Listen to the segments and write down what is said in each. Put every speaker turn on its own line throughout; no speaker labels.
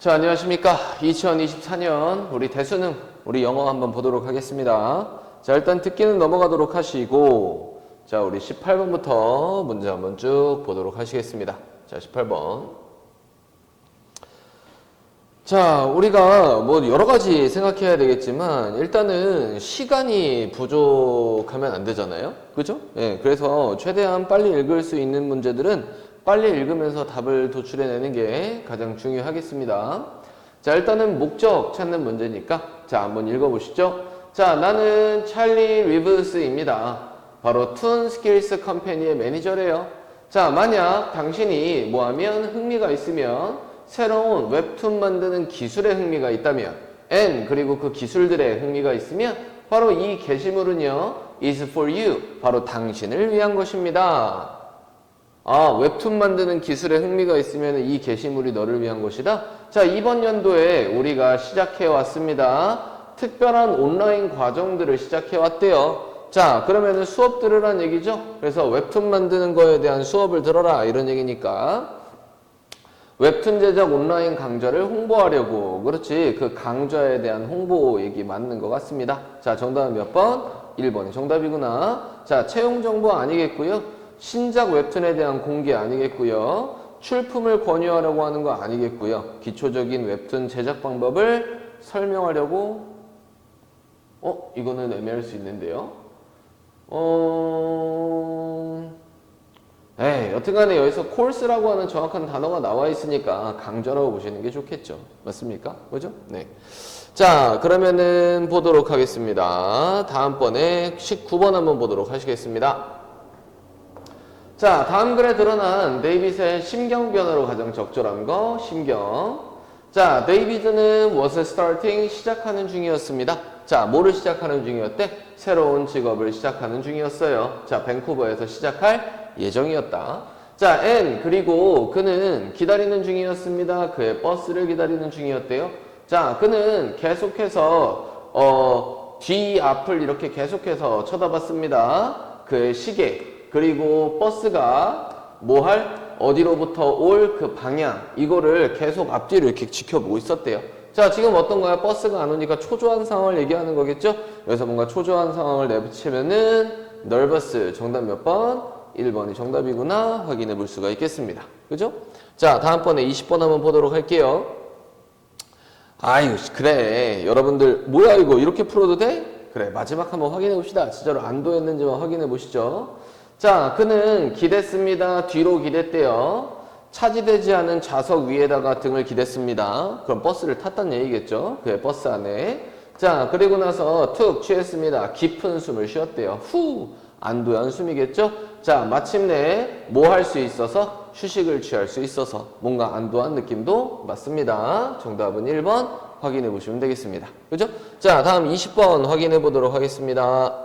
자, 안녕하십니까. 2024년 우리 대수능, 우리 영어 한번 보도록 하겠습니다. 자, 일단 듣기는 넘어가도록 하시고, 자, 우리 18번부터 문제 한번 쭉 보도록 하시겠습니다. 자, 18번. 자, 우리가 뭐 여러 가지 생각해야 되겠지만, 일단은 시간이 부족하면 안 되잖아요. 그죠? 예, 그래서 최대한 빨리 읽을 수 있는 문제들은 빨리 읽으면서 답을 도출해내는 게 가장 중요하겠습니다. 자, 일단은 목적 찾는 문제니까 자, 한번 읽어보시죠. 자, 나는 찰리 리브스입니다. 바로 툰 스킬스 컴퍼니의 매니저래요. 자, 만약 당신이 뭐하면 흥미가 있으면 새로운 웹툰 만드는 기술에 흥미가 있다면 and 그리고 그 기술들에 흥미가 있으면 바로 이 게시물은요 is for you, 바로 당신을 위한 것입니다. 아, 웹툰 만드는 기술에 흥미가 있으면 이 게시물이 너를 위한 것이다. 자, 이번 연도에 우리가 시작해 왔습니다. 특별한 온라인 과정들을 시작해 왔대요. 자, 그러면은 수업 들으란 얘기죠. 그래서 웹툰 만드는 거에 대한 수업을 들어라 이런 얘기니까 웹툰 제작 온라인 강좌를 홍보하려고, 그렇지, 그 강좌에 대한 홍보 얘기 맞는 것 같습니다. 자, 정답은 몇 번? 1번이 정답이구나. 자, 채용 정보 아니겠고요. 신작 웹툰에 대한 공개 아니겠고요. 출품을 권유하려고 하는 거 아니겠고요. 기초적인 웹툰 제작 방법을 설명하려고, 이거는 애매할 수 있는데요. 여튼간에 여기서 코र्스라고 하는 정확한 단어가 나와 있으니까 강좌라고 보시는 게 좋겠죠. 맞습니까? 그죠? 네. 자, 그러면은 보도록 하겠습니다. 다음번에 19번 한번 보도록 하시겠습니다. 자, 다음 글에 드러난 데이빗의 심경 변화로 가장 적절한 거, 심경. 자, 데이빗은 was starting, 시작하는 중이었습니다. 자, 뭐를 시작하는 중이었대? 새로운 직업을 시작하는 중이었어요. 자, 밴쿠버에서 시작할 예정이었다. 자, and 그리고 그는 기다리는 중이었습니다. 그의 버스를 기다리는 중이었대요. 자, 그는 계속해서 뒤 앞을 이렇게 계속해서 쳐다봤습니다. 그의 시계. 그리고 버스가 어디로부터 올 그 방향, 이거를 계속 앞뒤를 이렇게 지켜보고 있었대요. 자, 지금 어떤 거야? 버스가 안 오니까 초조한 상황을 얘기하는 거겠죠? 여기서 뭔가 초조한 상황을 내비치면은 nervous, 정답 몇 번? 1번이 정답이구나 확인해 볼 수가 있겠습니다. 그죠? 자, 다음번에 20번 한번 보도록 할게요. 아유, 그래. 여러분들, 뭐야 이거 이렇게 풀어도 돼? 그래, 마지막 한번 확인해 봅시다. 진짜로 안도했는지만 확인해 보시죠. 자, 그는 기댔습니다. 뒤로 기댔대요. 차지되지 않은 좌석 위에다가 등을 기댔습니다. 그럼 버스를 탔다는 얘기겠죠? 그의 버스 안에. 자, 그리고 나서 툭 취했습니다. 깊은 숨을 쉬었대요. 후! 안도의 한숨이겠죠? 자, 마침내 뭐 할 수 있어서? 휴식을 취할 수 있어서 뭔가 안도한 느낌도 맞습니다. 정답은 1번 확인해 보시면 되겠습니다. 그죠? 자, 다음 20번 확인해 보도록 하겠습니다.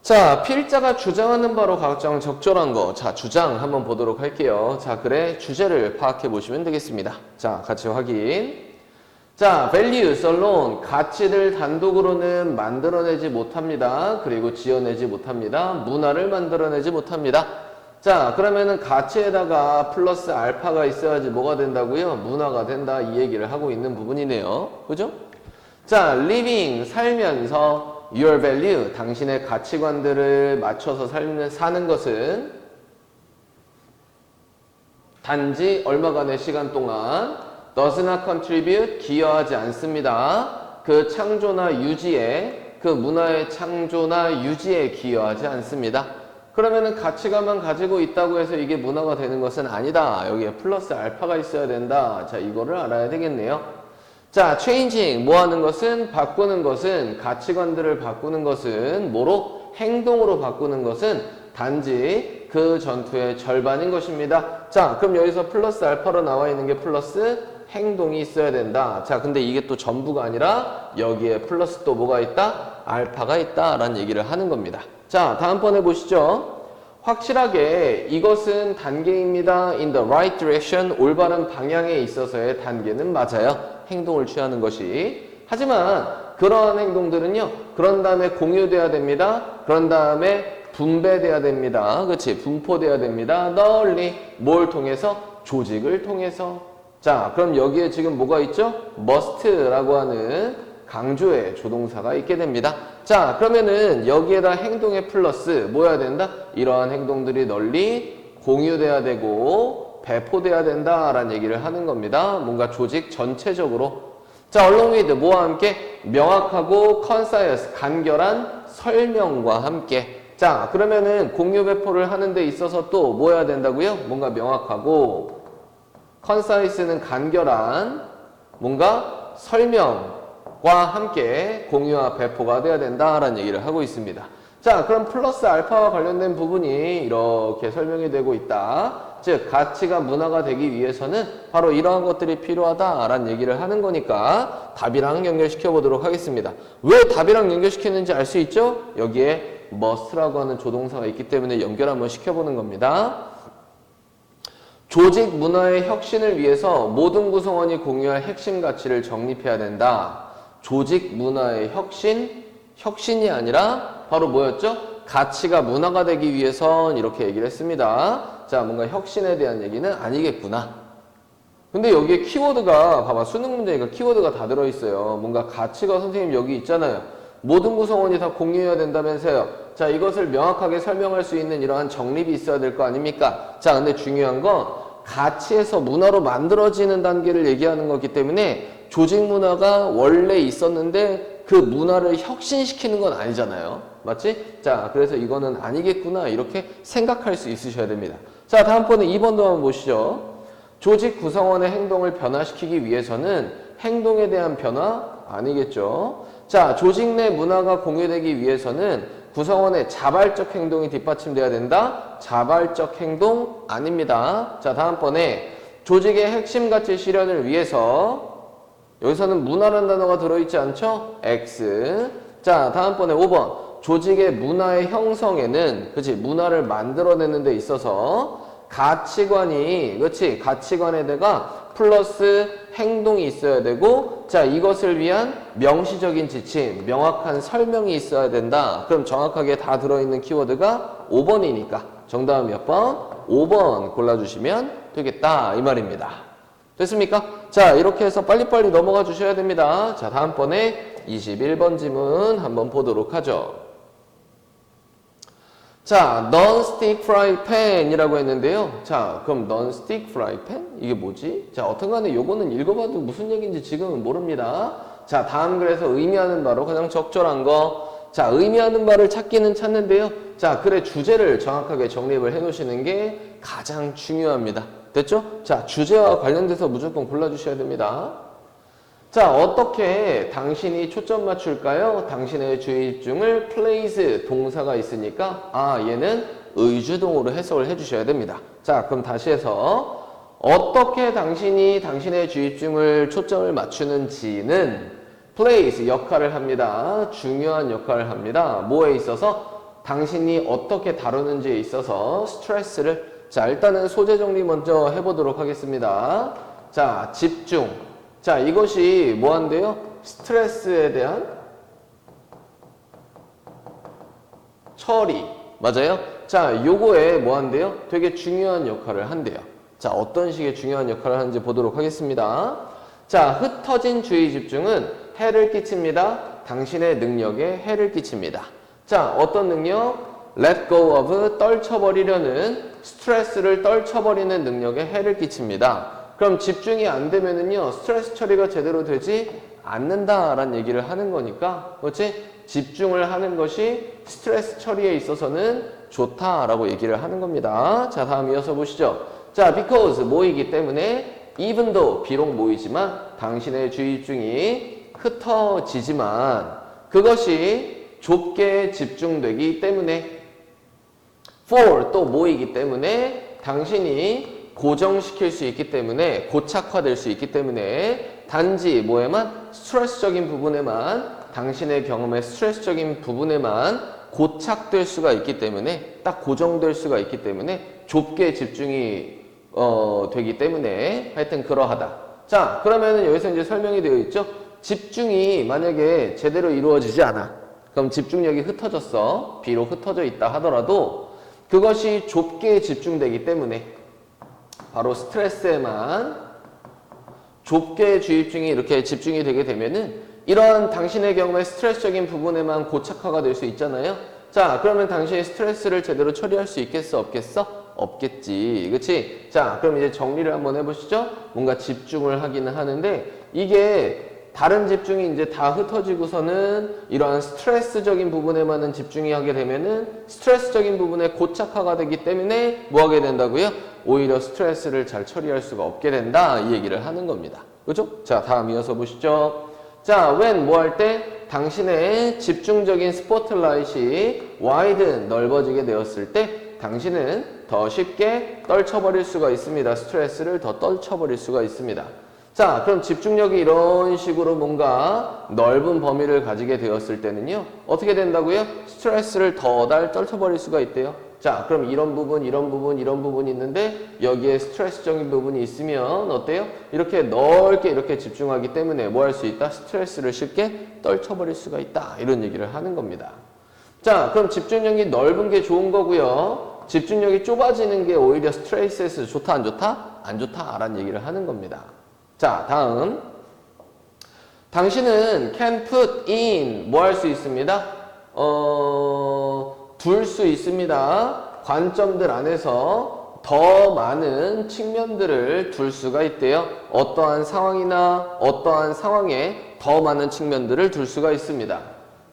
자, 필자가 주장하는 바로 가장 적절한 거. 자, 주장 한번 보도록 할게요. 자, 글의 주제를 파악해 보시면 되겠습니다. 자, 같이 확인. 자, values alone, 가치를 단독으로는 만들어내지 못합니다. 그리고 지어내지 못합니다. 문화를 만들어내지 못합니다. 자, 그러면은 가치에다가 플러스 알파가 있어야지 뭐가 된다고요? 문화가 된다, 이 얘기를 하고 있는 부분이네요. 그죠? 자, living, 살면서 your value, 당신의 가치관들을 맞춰서 사는 것은 단지 얼마간의 시간 동안 does not contribute, 기여하지 않습니다. 그 창조나 유지에, 그 문화의 창조나 유지에 기여하지 않습니다. 그러면은 가치관만 가지고 있다고 해서 이게 문화가 되는 것은 아니다. 여기에 플러스 알파가 있어야 된다. 자, 이거를 알아야 되겠네요. 자, changing, 뭐 하는 것은? 바꾸는 것은, 가치관들을 바꾸는 것은, 뭐로? 행동으로 바꾸는 것은 단지 그 전투의 절반인 것입니다. 자, 그럼 여기서 플러스 알파로 나와 있는 게 플러스 행동이 있어야 된다. 자, 근데 이게 또 전부가 아니라 여기에 플러스 또 뭐가 있다? 알파가 있다 라는 얘기를 하는 겁니다. 자, 다음번에 보시죠. 확실하게 이것은 단계입니다. In the right direction, 올바른 방향에 있어서의 단계는 맞아요. 행동을 취하는 것이. 하지만 그러한 행동들은요, 그런 다음에 공유돼야 됩니다. 그런 다음에 분배돼야 됩니다. 그렇지? 분포돼야 됩니다. 널리 뭘 통해서? 조직을 통해서. 자, 그럼 여기에 지금 뭐가 있죠? must라고 하는 강조의 조동사가 있게 됩니다. 자, 그러면은 여기에다 행동의 플러스 뭐 해야 된다? 이러한 행동들이 널리 공유돼야 되고 배포돼야 된다라는 얘기를 하는 겁니다. 뭔가 조직 전체적으로. 자, along with 뭐와 함께? 명확하고 concise, 간결한 설명과 함께. 자, 그러면은 공유 배포를 하는 데 있어서 또 뭐 해야 된다고요? 뭔가 명확하고 concise는 간결한 뭔가 설명과 함께 공유와 배포가 돼야 된다라는 얘기를 하고 있습니다. 자, 그럼 플러스 알파와 관련된 부분이 이렇게 설명이 되고 있다. 즉, 가치가 문화가 되기 위해서는 바로 이러한 것들이 필요하다라는 얘기를 하는 거니까 답이랑 연결시켜 보도록 하겠습니다. 왜 답이랑 연결시키는지 알 수 있죠? 여기에 must라고 하는 조동사가 있기 때문에 연결 한번 시켜보는 겁니다. 조직 문화의 혁신을 위해서 모든 구성원이 공유할 핵심 가치를 정립해야 된다. 조직 문화의 혁신이 아니라 바로 뭐였죠? 가치가 문화가 되기 위해선 이렇게 얘기를 했습니다. 자, 뭔가 혁신에 대한 얘기는 아니겠구나. 근데 여기에 키워드가 봐봐, 수능 문제니까 키워드가 다 들어있어요. 뭔가 가치가 선생님 여기 있잖아요. 모든 구성원이 다 공유해야 된다면서요. 자, 이것을 명확하게 설명할 수 있는 이러한 정립이 있어야 될 거 아닙니까? 자, 근데 중요한 건 가치에서 문화로 만들어지는 단계를 얘기하는 거기 때문에 조직 문화가 원래 있었는데 그 문화를 혁신시키는 건 아니잖아요. 맞지? 자, 그래서 이거는 아니겠구나 이렇게 생각할 수 있으셔야 됩니다. 자, 다음번에 2번도 한번 보시죠. 조직 구성원의 행동을 변화시키기 위해서는 행동에 대한 변화 아니겠죠. 자, 조직 내 문화가 공유되기 위해서는 구성원의 자발적 행동이 뒷받침돼야 된다. 자발적 행동 아닙니다. 자, 다음번에 조직의 핵심 가치 실현을 위해서 여기서는 문화라는 단어가 들어있지 않죠? X. 자, 다음번에 5번. 조직의 문화의 형성에는, 그치, 문화를 만들어내는 데 있어서 가치관이, 그치, 가치관에다가 플러스 행동이 있어야 되고, 자, 이것을 위한 명시적인 지침, 명확한 설명이 있어야 된다. 그럼 정확하게 다 들어있는 키워드가 5번이니까 정답은 몇 번? 5번 골라주시면 되겠다 이 말입니다. 됐습니까? 자, 이렇게 해서 빨리빨리 넘어가 주셔야 됩니다. 자, 다음번에 21번 지문 한번 보도록 하죠. 자, non-stick fry pan이라고 했는데요. 자, 그럼 non-stick fry pan? 이게 뭐지? 자, 어떤 간에 요거는 읽어봐도 무슨 얘기인지 지금은 모릅니다. 자, 다음 글에서 의미하는 바로 가장 적절한 거. 자, 의미하는 바를 찾기는 찾는데요. 자, 글의 주제를 정확하게 정립을 해 놓으시는 게 가장 중요합니다. 됐죠? 자, 주제와 관련돼서 무조건 골라주셔야 됩니다. 자, 어떻게 당신이 초점 맞출까요? 당신의 주의 집중을 place 동사가 있으니까 얘는 의주동으로 해석을 해주셔야 됩니다. 자, 그럼 다시 해서 어떻게 당신이 당신의 주의 집중을 초점을 맞추는지는 place 역할을 합니다. 중요한 역할을 합니다. 뭐에 있어서? 당신이 어떻게 다루는지에 있어서 스트레스를. 자, 일단은 소재 정리 먼저 해보도록 하겠습니다. 자, 집중. 자, 이것이 뭐 한대요? 스트레스에 대한 처리. 맞아요? 자, 요거에 뭐 한대요? 되게 중요한 역할을 한대요. 자, 어떤 식의 중요한 역할을 하는지 보도록 하겠습니다. 자, 흩어진 주의 집중은 해를 끼칩니다. 당신의 능력에 해를 끼칩니다. 자, 어떤 능력? let go of, 떨쳐버리려는, 스트레스를 떨쳐버리는 능력에 해를 끼칩니다. 그럼 집중이 안 되면은요, 스트레스 처리가 제대로 되지 않는다라는 얘기를 하는 거니까, 그렇지? 집중을 하는 것이 스트레스 처리에 있어서는 좋다라고 얘기를 하는 겁니다. 자, 다음 이어서 보시죠. 자, because 모이기 때문에, even though 비록 모이지만 당신의 주의 집중이 흩어지지만 그것이 좁게 집중되기 때문에, for 또 모이기 때문에 당신이 고정시킬 수 있기 때문에, 고착화될 수 있기 때문에 단지 뭐에만? 스트레스적인 부분에만, 당신의 경험의 스트레스적인 부분에만 고착될 수가 있기 때문에, 딱 고정될 수가 있기 때문에 좁게 집중이 되기 때문에 하여튼 그러하다. 자, 그러면은 여기서 이제 설명이 되어 있죠. 집중이 만약에 제대로 이루어지지 않아. 그럼 집중력이 흩어졌어. 비록 흩어져 있다 하더라도 그것이 좁게 집중되기 때문에 바로 스트레스에만 좁게 주입중이 이렇게 집중이 되게 되면은 이러한 당신의 경우에 스트레스적인 부분에만 고착화가 될 수 있잖아요. 자, 그러면 당신이 스트레스를 제대로 처리할 수 있겠어? 없겠어? 없겠지. 그치? 자, 그럼 이제 정리를 한번 해보시죠. 뭔가 집중을 하기는 하는데 이게 다른 집중이 이제 다 흩어지고서는 이러한 스트레스적인 부분에만은 집중이 하게 되면은 스트레스적인 부분에 고착화가 되기 때문에 뭐 하게 된다고요? 오히려 스트레스를 잘 처리할 수가 없게 된다. 이 얘기를 하는 겁니다. 그죠? 자, 다음 이어서 보시죠. 자, when 뭐 할 때? 당신의 집중적인 스포트라이트이 widen 넓어지게 되었을 때 당신은 더 쉽게 떨쳐버릴 수가 있습니다. 스트레스를 더 떨쳐버릴 수가 있습니다. 자, 그럼 집중력이 이런 식으로 뭔가 넓은 범위를 가지게 되었을 때는요. 어떻게 된다고요? 스트레스를 더 잘 떨쳐버릴 수가 있대요. 자, 그럼 이런 부분, 이런 부분, 이런 부분이 있는데 여기에 스트레스적인 부분이 있으면 어때요? 이렇게 넓게 이렇게 집중하기 때문에 뭐 할 수 있다? 스트레스를 쉽게 떨쳐버릴 수가 있다. 이런 얘기를 하는 겁니다. 자, 그럼 집중력이 넓은 게 좋은 거고요. 집중력이 좁아지는 게 오히려 스트레스에서 좋다, 안 좋다? 안 좋다. 라는 얘기를 하는 겁니다. 자, 다음. 당신은 can put in 뭐 할 수 있습니다? 둘 수 있습니다. 관점들 안에서 더 많은 측면들을 둘 수가 있대요. 어떠한 상황이나 어떠한 상황에 더 많은 측면들을 둘 수가 있습니다.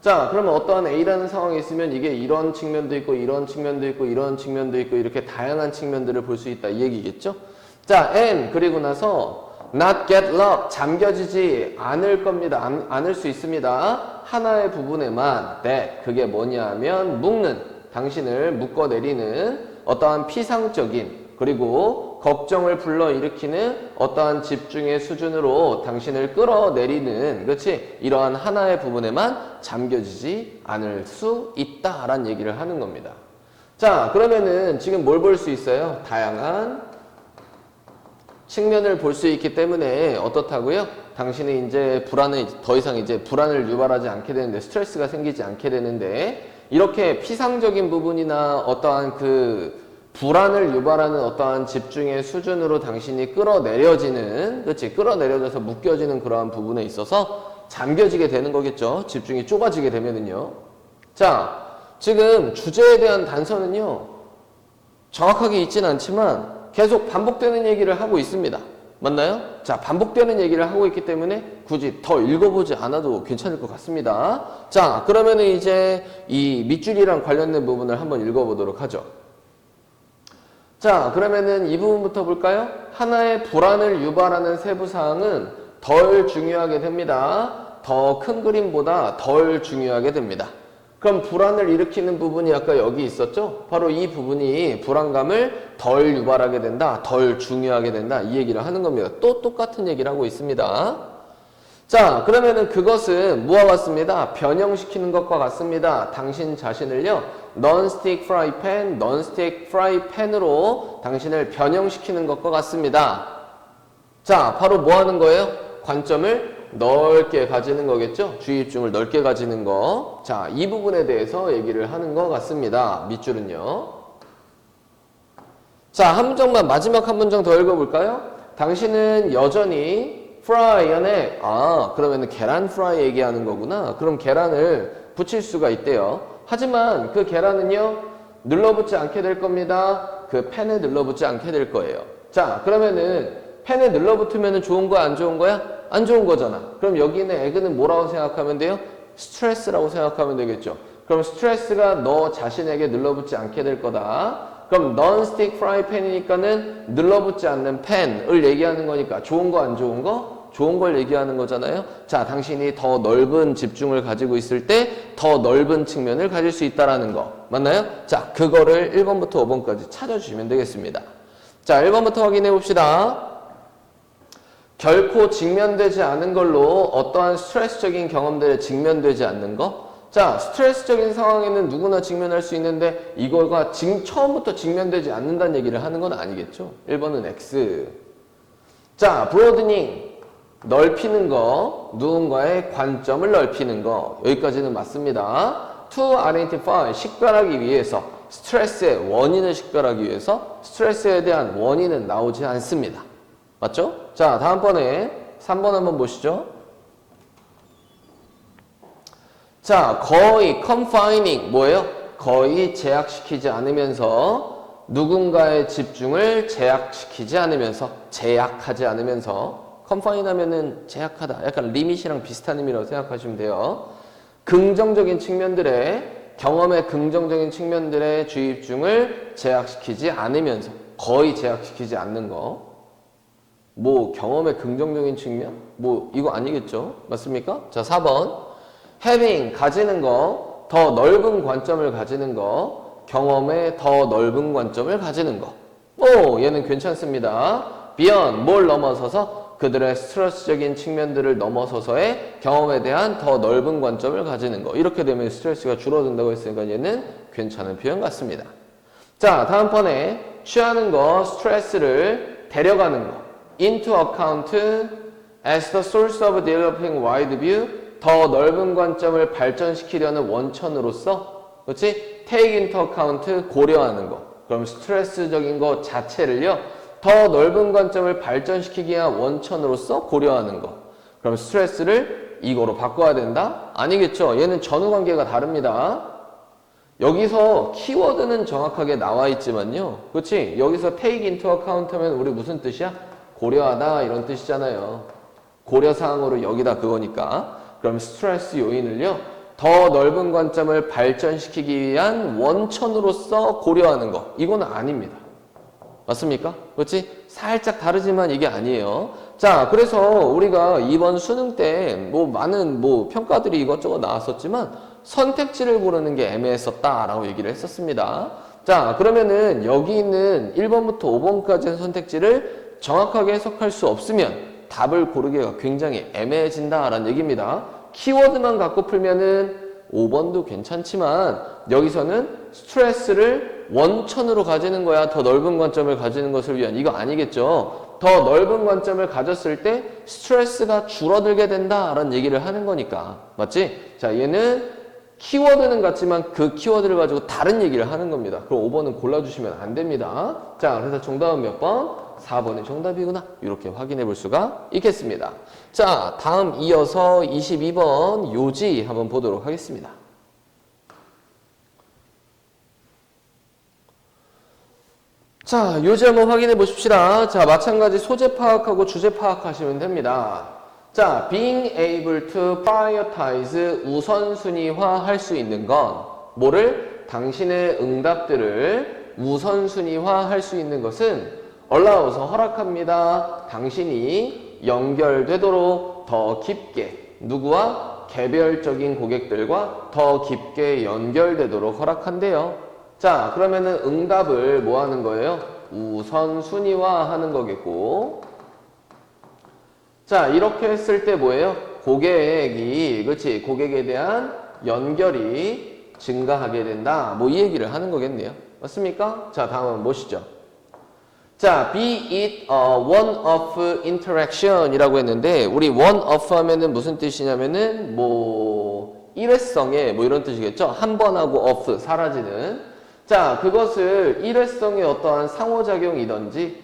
자, 그러면 어떠한 A라는 상황이 있으면 이게 이런 측면도 있고 이런 측면도 있고 이런 측면도 있고 이렇게 다양한 측면들을 볼 수 있다 이 얘기겠죠? 자, and 그리고 나서 not get locked 잠겨지지 않을 겁니다. 않을 수 있습니다. 하나의 부분에만 that 그게 뭐냐 하면 묶는 당신을 묶어내리는 어떠한 피상적인 그리고 걱정을 불러일으키는 어떠한 집중의 수준으로 당신을 끌어내리는 그렇지 이러한 하나의 부분에만 잠겨지지 않을 수 있다라는 얘기를 하는 겁니다. 자, 그러면은 지금 뭘 볼 수 있어요? 다양한 측면을 볼 수 있기 때문에 어떻다고요? 당신이 이제 더 이상 이제 불안을 유발하지 않게 되는데 스트레스가 생기지 않게 되는데 이렇게 피상적인 부분이나 어떠한 그 불안을 유발하는 어떠한 집중의 수준으로 당신이 끌어내려지는 그렇지 끌어내려져서 묶여지는 그러한 부분에 있어서 잠겨지게 되는 거겠죠. 집중이 좁아지게 되면은요. 자, 지금 주제에 대한 단서는요. 정확하게 있진 않지만 계속 반복되는 얘기를 하고 있습니다. 맞나요? 자, 반복되는 얘기를 하고 있기 때문에 굳이 더 읽어보지 않아도 괜찮을 것 같습니다. 자, 그러면은 이제 이 밑줄이랑 관련된 부분을 한번 읽어보도록 하죠. 자, 그러면은 이 부분부터 볼까요? 하나의 불안을 유발하는 세부사항은 덜 중요하게 됩니다. 더 큰 그림보다 덜 중요하게 됩니다. 그럼 불안을 일으키는 부분이 아까 여기 있었죠? 바로 이 부분이 불안감을 덜 유발하게 된다, 덜 중요하게 된다 이 얘기를 하는 겁니다. 또 똑같은 얘기를 하고 있습니다. 자, 그러면은 그것은 뭐와 같습니다? 변형시키는 것과 같습니다. 당신 자신을요 non-stick fry pan으로 당신을 변형시키는 것과 같습니다. 자, 바로 뭐 하는 거예요? 관점을 넓게 가지는 거겠죠? 주의집중을 넓게 가지는 거. 자, 이 부분에 대해서 얘기를 하는 것 같습니다. 밑줄은요. 자, 한 문장만 마지막 한 문장 더 읽어볼까요? 당신은 여전히 fry 안에 그러면은 계란 프라이 얘기하는 거구나. 그럼 계란을 붙일 수가 있대요. 하지만 그 계란은요 눌러붙지 않게 될 겁니다. 그 팬에 눌러붙지 않게 될 거예요. 자, 그러면은 팬에 눌러붙으면 좋은 거야 안 좋은 거야? 안 좋은 거잖아. 그럼 여기 있는 에그는 뭐라고 생각하면 돼요? 스트레스라고 생각하면 되겠죠. 그럼 스트레스가 너 자신에게 눌러붙지 않게 될 거다. 그럼 non-stick fry pan이니까는 눌러붙지 않는 팬을 얘기하는 거니까 좋은 거 안 좋은 거? 좋은 걸 얘기하는 거잖아요. 자, 당신이 더 넓은 집중을 가지고 있을 때 더 넓은 측면을 가질 수 있다라는 거. 맞나요? 자, 그거를 1번부터 5번까지 찾아주시면 되겠습니다. 자, 1번부터 확인해 봅시다. 결코 직면되지 않은 걸로 어떠한 스트레스적인 경험들에 직면되지 않는 거. 자, 스트레스적인 상황에는 누구나 직면할 수 있는데 이거가 처음부터 직면되지 않는다는 얘기를 하는 건 아니겠죠. 1번은 X. 자, broadening. 넓히는 거, 누군가의 관점을 넓히는 거. 여기까지는 맞습니다. To identify. 식별하기 위해서. 스트레스의 원인을 식별하기 위해서 스트레스에 대한 원인은 나오지 않습니다. 맞죠? 자, 다음번에 3번 한번 보시죠. 자, 거의 confining 뭐예요? 거의 제약시키지 않으면서 누군가의 집중을 제약시키지 않으면서 제약하지 않으면서 confine 하면은 제약하다. 약간 리밋이랑 비슷한 의미라고 생각하시면 돼요. 긍정적인 측면들의 경험의 긍정적인 측면들의 주입중을 제약시키지 않으면서 거의 제약시키지 않는 거. 뭐 경험의 긍정적인 측면? 뭐 이거 아니겠죠? 맞습니까? 자, 4번. having 가지는 거, 더 넓은 관점을 가지는 거, 경험의 더 넓은 관점을 가지는 거. 오, 얘는 괜찮습니다. beyond 뭘 넘어서서 그들의 스트레스적인 측면들을 넘어서서의 경험에 대한 더 넓은 관점을 가지는 거. 이렇게 되면 스트레스가 줄어든다고 했으니까 얘는 괜찮은 표현 같습니다. 자, 다음번에 취하는 거, 스트레스를 데려가는 거. into account as the source of developing wide view. 더 넓은 관점을 발전시키려는 원천으로서, 그렇지? take into account 고려하는 거. 그럼 스트레스적인 거 자체를요, 더 넓은 관점을 발전시키기 위한 원천으로서 고려하는 거. 그럼 스트레스를 이거로 바꿔야 된다? 아니겠죠. 얘는 전후 관계가 다릅니다. 여기서 키워드는 정확하게 나와 있지만요. 그렇지? 여기서 take into account 하면 우리 무슨 뜻이야? 고려하다 이런 뜻이잖아요. 고려사항으로 여기다 그거니까. 그럼 스트레스 요인을요, 더 넓은 관점을 발전시키기 위한 원천으로서 고려하는 거. 이거는 아닙니다. 맞습니까? 그렇지? 살짝 다르지만 이게 아니에요. 자, 그래서 우리가 이번 수능 때 뭐 많은 뭐 평가들이 이것저것 나왔었지만 선택지를 고르는 게 애매했었다라고 얘기를 했었습니다. 자, 그러면은 여기 있는 1번부터 5번까지의 선택지를 정확하게 해석할 수 없으면 답을 고르기가 굉장히 애매해진다라는 얘기입니다. 키워드만 갖고 풀면은 5번도 괜찮지만 여기서는 스트레스를 원천으로 가지는 거야. 더 넓은 관점을 가지는 것을 위한. 이거 아니겠죠. 더 넓은 관점을 가졌을 때 스트레스가 줄어들게 된다라는 얘기를 하는 거니까. 맞지? 자, 얘는 키워드는 같지만 그 키워드를 가지고 다른 얘기를 하는 겁니다. 그럼 5번은 골라주시면 안 됩니다. 자, 그래서 정답은 몇 번? 4번이 정답이구나. 이렇게 확인해 볼 수가 있겠습니다. 자, 다음 이어서 22번 요지 한번 보도록 하겠습니다. 자, 요지 한번 확인해 보십시다. 자, 마찬가지 소재 파악하고 주제 파악하시면 됩니다. 자, being able to prioritize 우선순위화 할 수 있는 건 뭐를? 당신의 응답들을 우선순위화 할 수 있는 것은 allows 허락합니다. 당신이 연결되도록 더 깊게 누구와? 개별적인 고객들과 더 깊게 연결되도록 허락한대요. 자, 그러면은 응답을 뭐 하는 거예요? 우선순위화 하는 거겠고. 자, 이렇게 했을 때 뭐예요? 고객이, 그렇지? 고객에 대한 연결이 증가하게 된다. 뭐 이 얘기를 하는 거겠네요. 맞습니까? 자, 다음은 뭐시죠? 자, be it one-off interaction 이라고 했는데, 우리 one-off 하면은 무슨 뜻이냐면은, 뭐, 일회성의 뭐 이런 뜻이겠죠? 한 번 하고 off, 사라지는. 자, 그것을 일회성의 어떠한 상호작용이든지,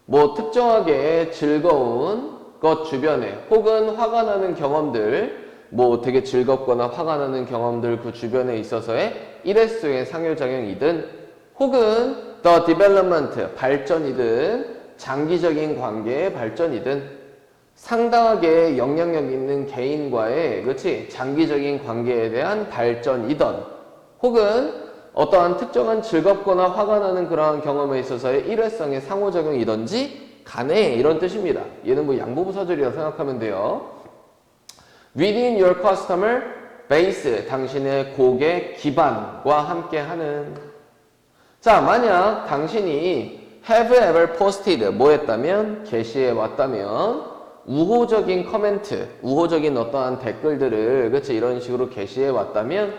뭐 특정하게 즐거운 것 주변에, 혹은 화가 나는 경험들, 뭐 되게 즐겁거나 화가 나는 경험들 그 주변에 있어서의 일회성의 상호작용이든, 혹은 the development, 발전이든 장기적인 관계의 발전이든 상당하게 영향력 있는 개인과의 그렇지 장기적인 관계에 대한 발전이든 혹은 어떠한 특정한 즐겁거나 화가 나는 그러한 경험에 있어서의 일회성의 상호작용이든지 간에 이런 뜻입니다. 얘는 뭐 양보부사절이라고 생각하면 돼요. Within your customer base, 당신의 고객 기반과 함께하는. 자, 만약 당신이 have ever posted 뭐 했다면? 게시해 왔다면 우호적인 커멘트, 우호적인 어떠한 댓글들을 그치 이런 식으로 게시해 왔다면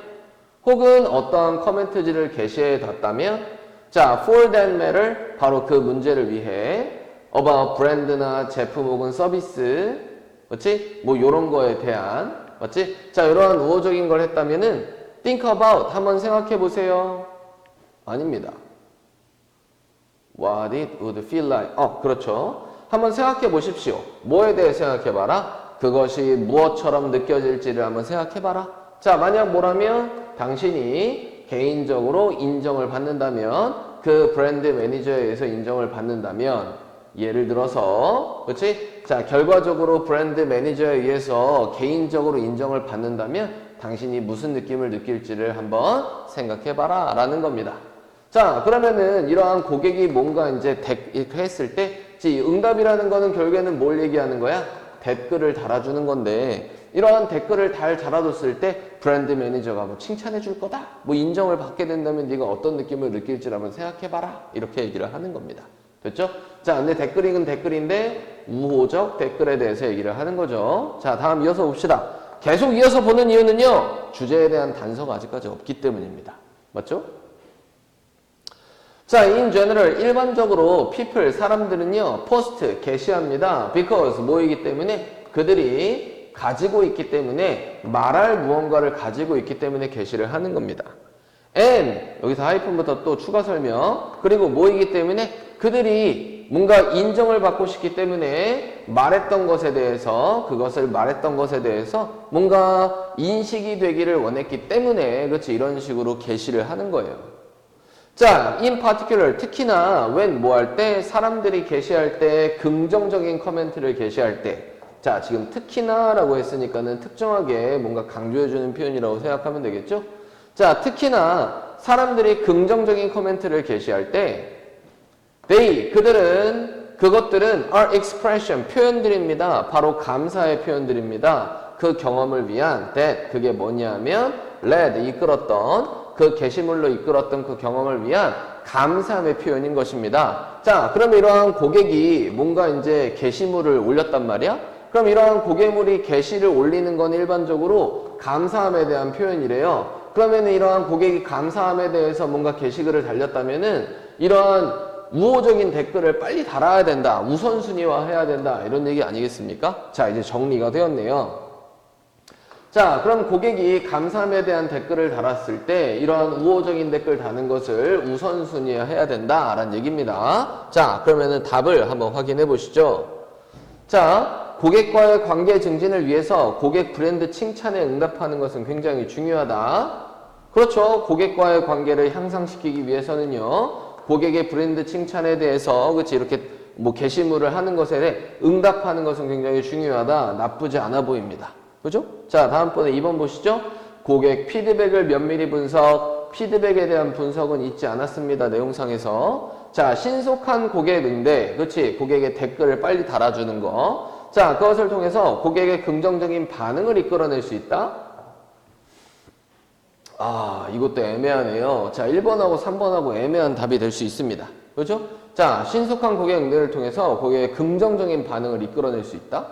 혹은 어떠한 커멘트지를 게시해 뒀다면 자, for that matter 바로 그 문제를 위해 about 브랜드나 제품 혹은 서비스 그치? 뭐 요런 거에 대한 맞지? 자, 이러한 우호적인 걸 했다면은 think about 한번 생각해 보세요. 아닙니다. What it would feel like. 그렇죠. 한번 생각해 보십시오. 뭐에 대해 생각해 봐라? 그것이 무엇처럼 느껴질지를 한번 생각해 봐라. 자, 만약 뭐라면 당신이 개인적으로 인정을 받는다면 그 브랜드 매니저에 의해서 인정을 받는다면 예를 들어서 그렇지? 자, 결과적으로 브랜드 매니저에 의해서 개인적으로 인정을 받는다면 당신이 무슨 느낌을 느낄지를 한번 생각해 봐라 라는 겁니다. 자, 그러면은 이러한 고객이 뭔가 이제 이렇게 했을 때 응답이라는 거는 결국에는 뭘 얘기하는 거야? 댓글을 달아주는 건데 이러한 댓글을 달아줬을 때 브랜드 매니저가 뭐 칭찬해 줄 거다 뭐 인정을 받게 된다면 네가 어떤 느낌을 느낄지를 한번 생각해봐라 이렇게 얘기를 하는 겁니다. 됐죠? 자, 근데 댓글은 댓글인데 우호적 댓글에 대해서 얘기를 하는 거죠. 자, 다음 이어서 봅시다. 계속 이어서 보는 이유는요, 주제에 대한 단서가 아직까지 없기 때문입니다. 맞죠? 자, in general, 일반적으로 people, 사람들은요, post, 게시합니다. because, 뭐이기 때문에 그들이 가지고 있기 때문에 말할 무언가를 가지고 있기 때문에 게시를 하는 겁니다. and, 여기서 하이픈부터 또 추가 설명, 그리고 뭐이기 때문에 그들이 뭔가 인정을 받고 싶기 때문에 말했던 것에 대해서, 그것을 말했던 것에 대해서 뭔가 인식이 되기를 원했기 때문에, 그렇지, 이런 식으로 게시를 하는 거예요. 자, in particular, 특히나 when 뭐 할 때, 사람들이 게시할 때, 긍정적인 커멘트를 게시할 때, 자, 지금 특히나 라고 했으니까는 특정하게 뭔가 강조해주는 표현이라고 생각하면 되겠죠? 자, 특히나 사람들이 긍정적인 커멘트를 게시할 때, 그것들은 are expression, 표현들입니다. 바로 감사의 표현들입니다. 그 경험을 위한 that, 그게 뭐냐면 led, 이끌었던, 그 게시물로 이끌었던 그 경험을 위한 감사함의 표현인 것입니다. 자, 그럼 이러한 고객이 뭔가 이제 게시물을 올렸단 말이야? 그럼 이러한 고객물이 게시를 올리는 건 일반적으로 감사함에 대한 표현이래요. 그러면 이러한 고객이 감사함에 대해서 뭔가 게시글을 달렸다면은 이러한 우호적인 댓글을 빨리 달아야 된다. 우선순위화 해야 된다. 이런 얘기 아니겠습니까? 자, 이제 정리가 되었네요. 자, 그럼 고객이 감사함에 대한 댓글을 달았을 때 이러한 우호적인 댓글 다는 것을 우선순위해야 된다라는 얘기입니다. 자, 그러면은 답을 한번 확인해 보시죠. 자, 고객과의 관계 증진을 위해서 고객 브랜드 칭찬에 응답하는 것은 굉장히 중요하다. 그렇죠. 고객과의 관계를 향상시키기 위해서는요, 고객의 브랜드 칭찬에 대해서, 그치, 이렇게 뭐 게시물을 하는 것에 대해 응답하는 것은 굉장히 중요하다. 나쁘지 않아 보입니다. 그죠? 자, 다음번에 2번 보시죠. 고객 피드백을 면밀히 분석, 피드백에 대한 분석은 있지 않았습니다. 내용상에서. 자, 신속한 고객 응대, 그렇지? 고객의 댓글을 빨리 달아주는 거. 자, 그것을 통해서 고객의 긍정적인 반응을 이끌어낼 수 있다. 아, 이것도 애매하네요. 자, 1번하고 3번하고 애매한 답이 될 수 있습니다. 그렇죠? 자, 신속한 고객 응대를 통해서 고객의 긍정적인 반응을 이끌어낼 수 있다.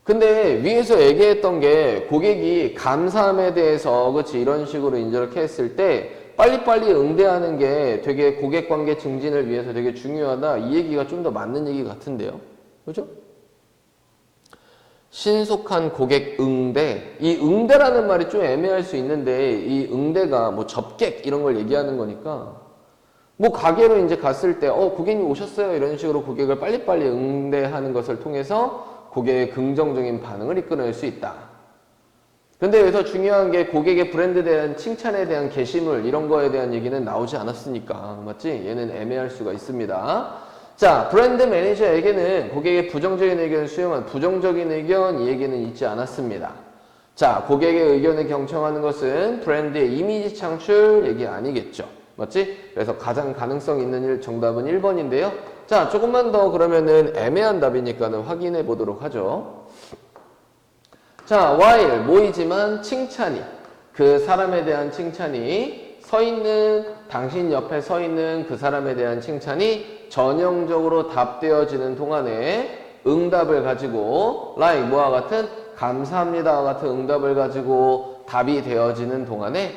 근데 위에서 얘기했던 게 고객이 감사함에 대해서, 그렇지, 이런 식으로 이렇게 했을 때 빨리빨리 응대하는 게 되게 고객 관계 증진을 위해서 되게 중요하다. 이 얘기가 좀 더 맞는 얘기 같은데요. 그죠? 신속한 고객 응대. 이 응대라는 말이 좀 애매할 수 있는데 이 응대가 뭐 접객 이런 걸 얘기하는 거니까 뭐 가게로 이제 갔을 때 고객님 오셨어요 이런 식으로 고객을 빨리빨리 응대하는 것을 통해서 고객의 긍정적인 반응을 이끌어낼 수 있다. 근데 여기서 중요한 게 고객의 브랜드에 대한 칭찬에 대한 게시물 이런 거에 대한 얘기는 나오지 않았으니까 맞지? 얘는 애매할 수가 있습니다. 자, 브랜드 매니저에게는 고객의 부정적인 의견을 수용한 부정적인 의견 이 얘기는 있지 않았습니다. 자, 고객의 의견을 경청하는 것은 브랜드의 이미지 창출 얘기 아니겠죠. 맞지? 그래서 가장 가능성 있는 정답은 1번인데요. 자, 조금만 더 그러면은 애매한 답이니까는 확인해 보도록 하죠. 자, while 뭐이지만 칭찬이 그 사람에 대한 칭찬이 서 있는 당신 옆에 서 있는 그 사람에 대한 칭찬이 전형적으로 답되어지는 동안에 응답을 가지고 like 뭐와 같은 감사합니다와 같은 응답을 가지고 답이 되어지는 동안에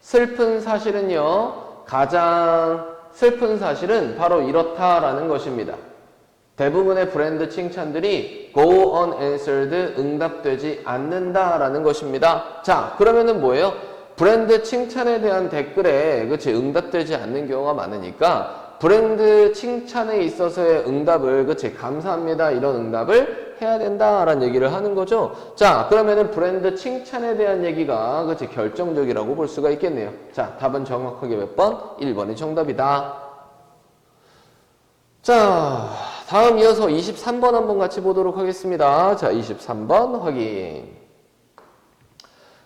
슬픈 사실은요. 가장 슬픈 사실은 바로 이렇다라는 것입니다. 대부분의 브랜드 칭찬들이 go unanswered, 응답되지 않는다라는 것입니다. 자, 그러면은 뭐예요? 브랜드 칭찬에 대한 댓글에 그치 응답되지 않는 경우가 많으니까 브랜드 칭찬에 있어서의 응답을, 그치, 감사합니다, 이런 응답을 해야 된다라는 얘기를 하는 거죠. 자, 그러면은 브랜드 칭찬에 대한 얘기가, 그치, 결정적이라고 볼 수가 있겠네요. 자, 답은 정확하게 몇 번? 1번이 정답이다. 자, 다음 이어서 23번 한번 같이 보도록 하겠습니다. 자, 23번 확인.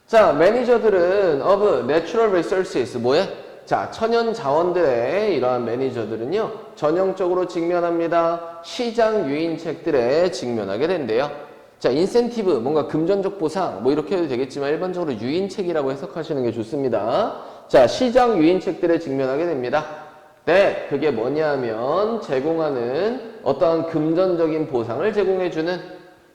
자, 매니저들은 of natural resources, 뭐야? 자, 천연 자원들의 이러한 매니저들은요, 전형적으로 직면합니다. 시장 유인책들에 직면하게 된대요. 자, 인센티브, 뭔가 금전적 보상, 뭐 이렇게 해도 되겠지만 일반적으로 유인책이라고 해석하시는 게 좋습니다. 자, 시장 유인책들에 직면하게 됩니다. 네, 그게 뭐냐면 제공하는 어떠한 금전적인 보상을 제공해주는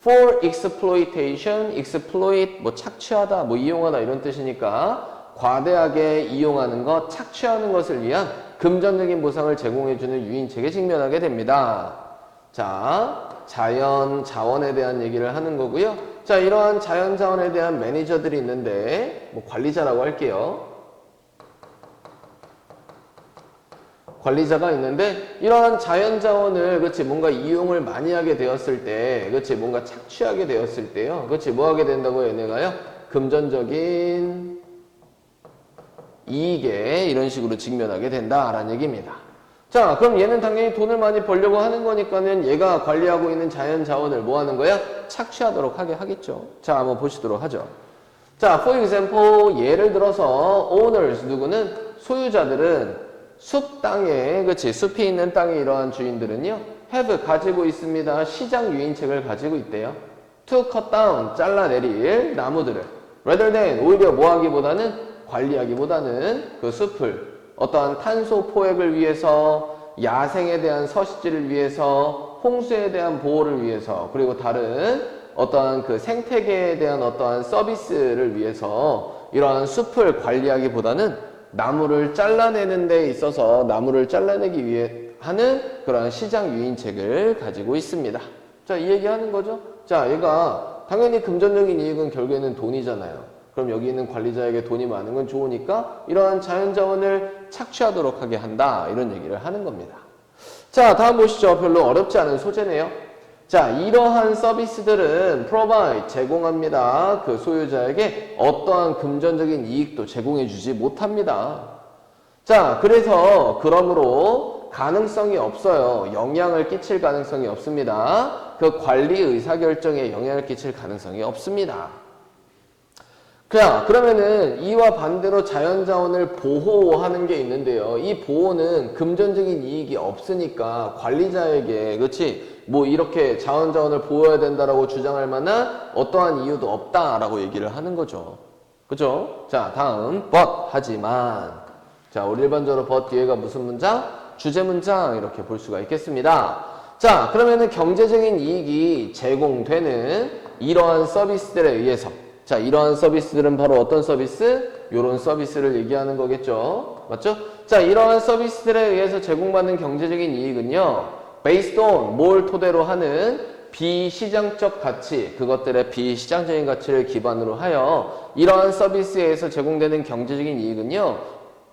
for exploitation, exploit, 뭐 착취하다, 뭐 이용하다 이런 뜻이니까 과대하게 이용하는 것, 착취하는 것을 위한 금전적인 보상을 제공해주는 유인책에 직면하게 됩니다. 자, 자연 자원에 대한 얘기를 하는 거고요. 자, 이러한 자연 자원에 대한 매니저들이 있는데 뭐 관리자라고 할게요. 관리자가 있는데 이러한 자연자원을, 그치, 뭔가 이용을 많이 하게 되었을 때, 그치, 뭔가 착취하게 되었을 때요, 그치, 뭐 하게 된다고 얘네가요? 금전적인 이익에 이런 식으로 직면하게 된다라는 얘기입니다. 자, 그럼 얘는 당연히 돈을 많이 벌려고 하는 거니까는 얘가 관리하고 있는 자연자원을 뭐 하는 거야? 착취하도록 하게 하겠죠. 자, 한번 보시도록 하죠. 자, for example, 예를 들어서 owners, 누구는? 소유자들은 숲 땅에, 그치, 숲이 있는 땅에 이러한 주인들은요, have, 가지고 있습니다. 시장 유인책을 가지고 있대요. to cut down, 잘라내릴 나무들을. rather than, 오히려 뭐 하기보다는, 관리하기보다는 그 숲을 어떠한 탄소 포획을 위해서, 야생에 대한 서식지를 위해서, 홍수에 대한 보호를 위해서, 그리고 다른 어떠한 그 생태계에 대한 어떠한 서비스를 위해서 이러한 숲을 관리하기보다는 나무를 잘라내는 데 있어서 나무를 잘라내기 위해 하는 그런 시장 유인책을 가지고 있습니다. 자, 이 얘기 하는 거죠. 자, 얘가 당연히 금전적인 이익은 결국에는 돈이잖아요. 그럼 여기 있는 관리자에게 돈이 많은 건 좋으니까 이러한 자연자원을 착취하도록 하게 한다, 이런 얘기를 하는 겁니다. 자, 다음 보시죠. 별로 어렵지 않은 소재네요. 자, 이러한 서비스들은 provide, 제공합니다. 그 소유자에게 어떠한 금전적인 이익도 제공해주지 못합니다. 자, 그래서 그러므로 가능성이 없어요. 영향을 끼칠 가능성이 없습니다. 그 관리 의사결정에 영향을 끼칠 가능성이 없습니다. 그러면은 이와 반대로 자연자원을 보호하는 게 있는데요. 이 보호는 금전적인 이익이 없으니까 관리자에게, 그렇지, 뭐 이렇게 자연자원을 보호해야 된다라고 주장할 만한 어떠한 이유도 없다라고 얘기를 하는 거죠. 그죠? 자, 다음 but, 하지만. 자, 우리 일반적으로 but 뒤에가 무슨 문장? 주제 문장, 이렇게 볼 수가 있겠습니다. 자, 그러면은 경제적인 이익이 제공되는 이러한 서비스들에 의해서, 자, 이러한 서비스들은 바로 어떤 서비스? 요런 서비스를 얘기하는 거겠죠. 맞죠? 자, 이러한 서비스들에 의해서 제공받는 경제적인 이익은요, based on, 뭘 토대로 하는 비시장적 가치, 그것들의 비시장적인 가치를 기반으로 하여 이러한 서비스에서 제공되는 경제적인 이익은요,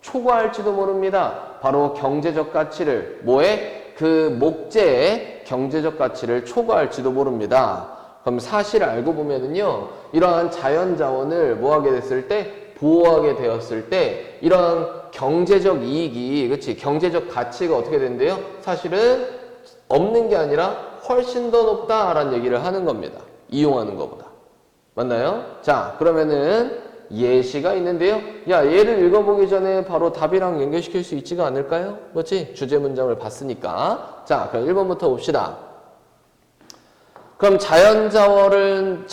초과할지도 모릅니다. 바로 경제적 가치를, 뭐에? 그 목재의 경제적 가치를 초과할지도 모릅니다. 그럼 사실 알고 보면은요, 이러한 자연자원을 뭐하게 됐을 때, 보호하게 되었을 때, 이러한 경제적 이익이, 그치, 경제적 가치가 어떻게 된대요? 사실은 없는 게 아니라 훨씬 더 높다라는 얘기를 하는 겁니다. 이용하는 것보다. 맞나요? 자, 그러면은 예시가 있는데요. 야, 얘를 읽어보기 전에 바로 답이랑 연결시킬 수 있지가 않을까요? 그렇지? 주제 문장을 봤으니까. 자, 그럼 1번부터 봅시다. 그럼 자연자원을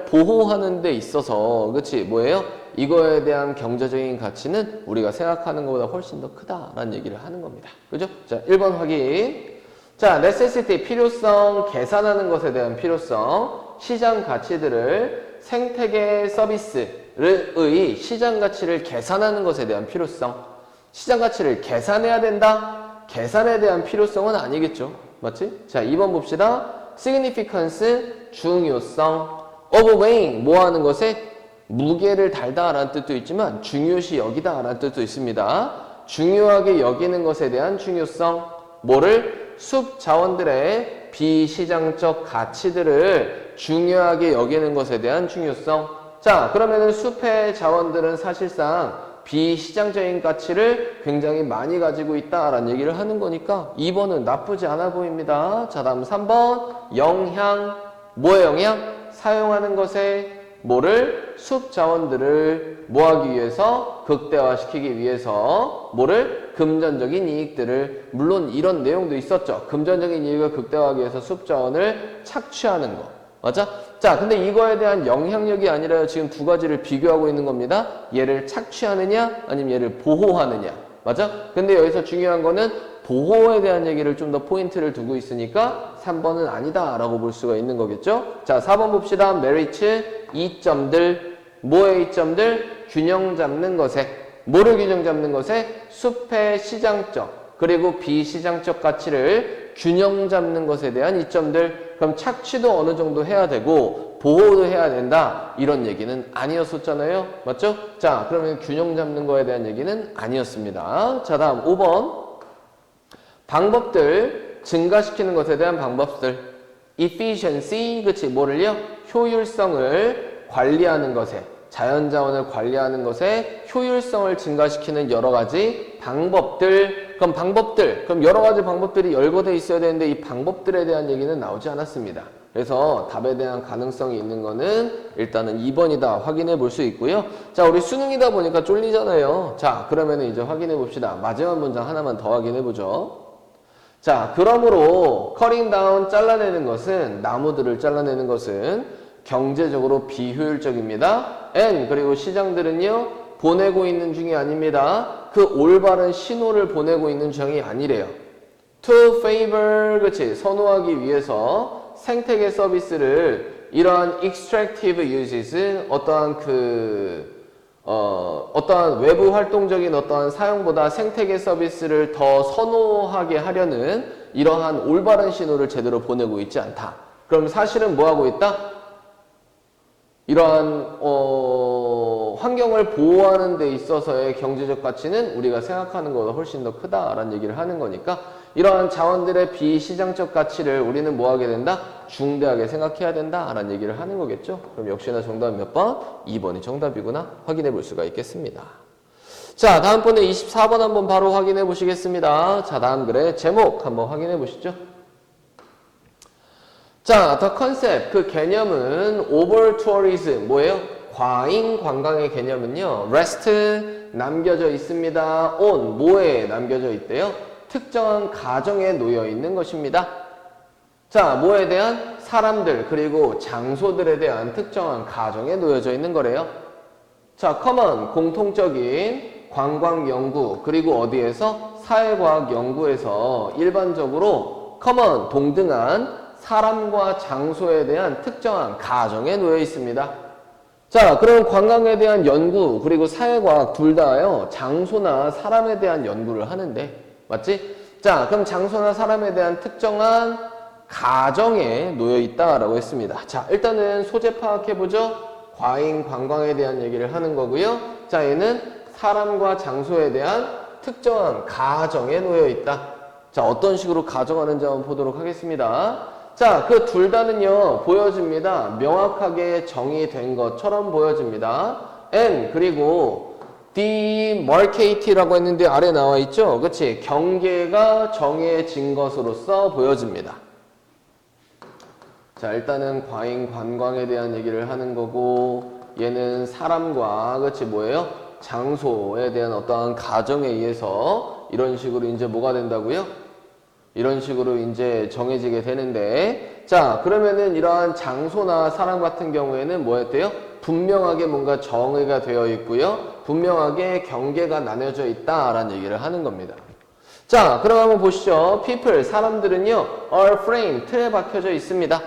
보호하는 데 있어서, 그치, 뭐예요? 이거에 대한 경제적인 가치는 우리가 생각하는 것보다 훨씬 더 크다라는 얘기를 하는 겁니다. 그죠? 자, 1번 확인. 자, necessity, 필요성, 계산하는 것에 대한 필요성, 시장 가치들을 생태계 서비스의 시장 가치를 계산하는 것에 대한 필요성. 시장 가치를 계산해야 된다? 계산에 대한 필요성은 아니겠죠. 맞지? 자, 2번 봅시다. significance, 중요성, of weighing, 뭐 하는 것에 무게를 달다라는 뜻도 있지만 중요시 여기다라는 뜻도 있습니다. 중요하게 여기는 것에 대한 중요성. 뭐를? 숲 자원들의 비시장적 가치들을 중요하게 여기는 것에 대한 중요성. 자, 그러면은 숲의 자원들은 사실상 비시장적인 가치를 굉장히 많이 가지고 있다라는 얘기를 하는 거니까 2번은 나쁘지 않아 보입니다. 자, 다음 3번 영향. 뭐의 영향? 사용하는 것에 뭐를? 숲 자원들을 뭐하기 위해서? 극대화시키기 위해서 뭐를? 금전적인 이익들을. 물론 이런 내용도 있었죠. 금전적인 이익을 극대화하기 위해서 숲 자원을 착취하는 거. 맞아? 자, 근데 이거에 대한 영향력이 아니라 지금 두 가지를 비교하고 있는 겁니다. 얘를 착취하느냐 아니면 얘를 보호하느냐. 맞아? 근데 여기서 중요한 거는 보호에 대한 얘기를 좀 더 포인트를 두고 있으니까 3번은 아니다 라고 볼 수가 있는 거겠죠. 자, 4번 봅시다. 메리츠 이점들. 뭐의 이점들? 균형 잡는 것에. 뭐를 균형 잡는 것에? 숲의 시장적 그리고 비시장적 가치를 균형 잡는 것에 대한 이점들. 그럼 착취도 어느 정도 해야 되고 보호도 해야 된다 이런 얘기는 아니었었잖아요. 맞죠? 자, 그러면 균형 잡는 거에 대한 얘기는 아니었습니다. 자, 다음 5번 방법들. 증가시키는 것에 대한 방법들. efficiency. 그치? 뭐를요? 효율성을 관리하는 것에, 자연자원을 관리하는 것에 효율성을 증가시키는 여러 가지 방법들. 그럼 방법들. 그럼 여러 가지 방법들이 열거돼 있어야 되는데 이 방법들에 대한 얘기는 나오지 않았습니다. 그래서 답에 대한 가능성이 있는 거는 일단은 2번이다 확인해 볼 수 있고요. 자, 우리 수능이다 보니까 쫄리잖아요. 자, 그러면 이제 확인해 봅시다. 마지막 문장 하나만 더 확인해 보죠. 자, 그러므로 커링 다운 잘라내는 것은, 나무들을 잘라내는 것은 경제적으로 비효율적입니다. and 그리고 시장들은요 보내고 있는 중이 아닙니다. 그 올바른 신호를 보내고 있는 중이 아니래요. to favor. 그치? 선호하기 위해서 생태계 서비스를 이러한 extractive uses, 어떠한 어떠한 외부 활동적인 어떠한 사용보다 생태계 서비스를 더 선호하게 하려는 이러한 올바른 신호를 제대로 보내고 있지 않다. 그럼 사실은 뭐 하고 있다? 이러한 환경을 보호하는 데 있어서의 경제적 가치는 우리가 생각하는 것보다 훨씬 더 크다라는 얘기를 하는 거니까 이러한 자원들의 비시장적 가치를 우리는 뭐 하게 된다? 중대하게 생각해야 된다라는 얘기를 하는 거겠죠. 그럼 역시나 정답은 몇 번? 2번이 정답이구나 확인해 볼 수가 있겠습니다. 자, 다음번에 24번 한번 바로 확인해 보시겠습니다. 자, 다음 글의 제목 한번 확인해 보시죠. 자, the concept, 그 개념은 over tourism, 뭐예요? 과잉 관광의 개념은요, rest, 남겨져 있습니다. on, 뭐에 남겨져 있대요? 특정한 가정에 놓여 있는 것입니다. 자, 뭐에 대한? 사람들, 그리고 장소들에 대한 특정한 가정에 놓여져 있는 거래요. 자, common, 공통적인 관광 연구, 그리고 어디에서? 사회과학 연구에서 일반적으로 common, 동등한 사람과 장소에 대한 특정한 가정에 놓여 있습니다. 자, 그럼 관광에 대한 연구 그리고 사회과학 둘 다요 장소나 사람에 대한 연구를 하는데 맞지? 자, 그럼 장소나 사람에 대한 특정한 가정에 놓여 있다라고 했습니다. 자, 일단은 소재 파악해보죠. 과잉 관광에 대한 얘기를 하는 거고요. 자, 얘는 사람과 장소에 대한 특정한 가정에 놓여 있다. 자, 어떤 식으로 가정하는지 한번 보도록 하겠습니다. 자, 그 둘 다는요 보여집니다. 명확하게 정의된 것처럼 보여집니다. and 그리고 demarcated라고 했는데 아래 나와 있죠. 그치? 경계가 정해진 것으로서 보여집니다. 자, 일단은 과잉 관광에 대한 얘기를 하는 거고 얘는 사람과 그치 뭐예요? 장소에 대한 어떠한 가정에 의해서 이런 식으로 이제 뭐가 된다고요? 이런 식으로 이제 정해지게 되는데 자, 그러면은 이러한 장소나 사람 같은 경우에는 뭐였대요? 분명하게 뭔가 정의가 되어 있고요. 분명하게 경계가 나뉘어져 있다라는 얘기를 하는 겁니다. 자, 그럼 한번 보시죠. people, 사람들은요 are framed, 틀에 박혀져 있습니다.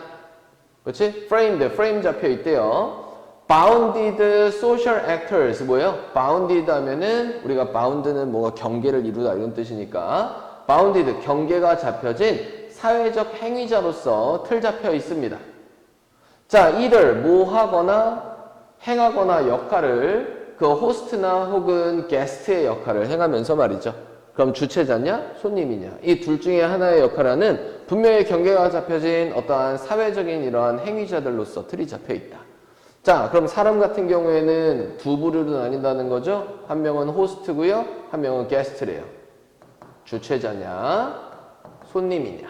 그렇지? framed, frame 잡혀 있대요. bounded social actors, 뭐예요? bounded 하면은 우리가 bound는 뭔가 경계를 이루다 이런 뜻이니까 bounded, 경계가 잡혀진 사회적 행위자로서 틀 잡혀 있습니다. 자, either 뭐 하거나 행하거나 역할을 그 호스트나 혹은 게스트의 역할을 행하면서 말이죠. 그럼 주체자냐, 손님이냐, 이 둘 중에 하나의 역할을 하는 분명히 경계가 잡혀진 어떠한 사회적인 이러한 행위자들로서 틀이 잡혀 있다. 자, 그럼 사람 같은 경우에는 두 부류로 나뉜다는 거죠. 한 명은 호스트고요, 한 명은 게스트래요. 주체자냐, 손님이냐.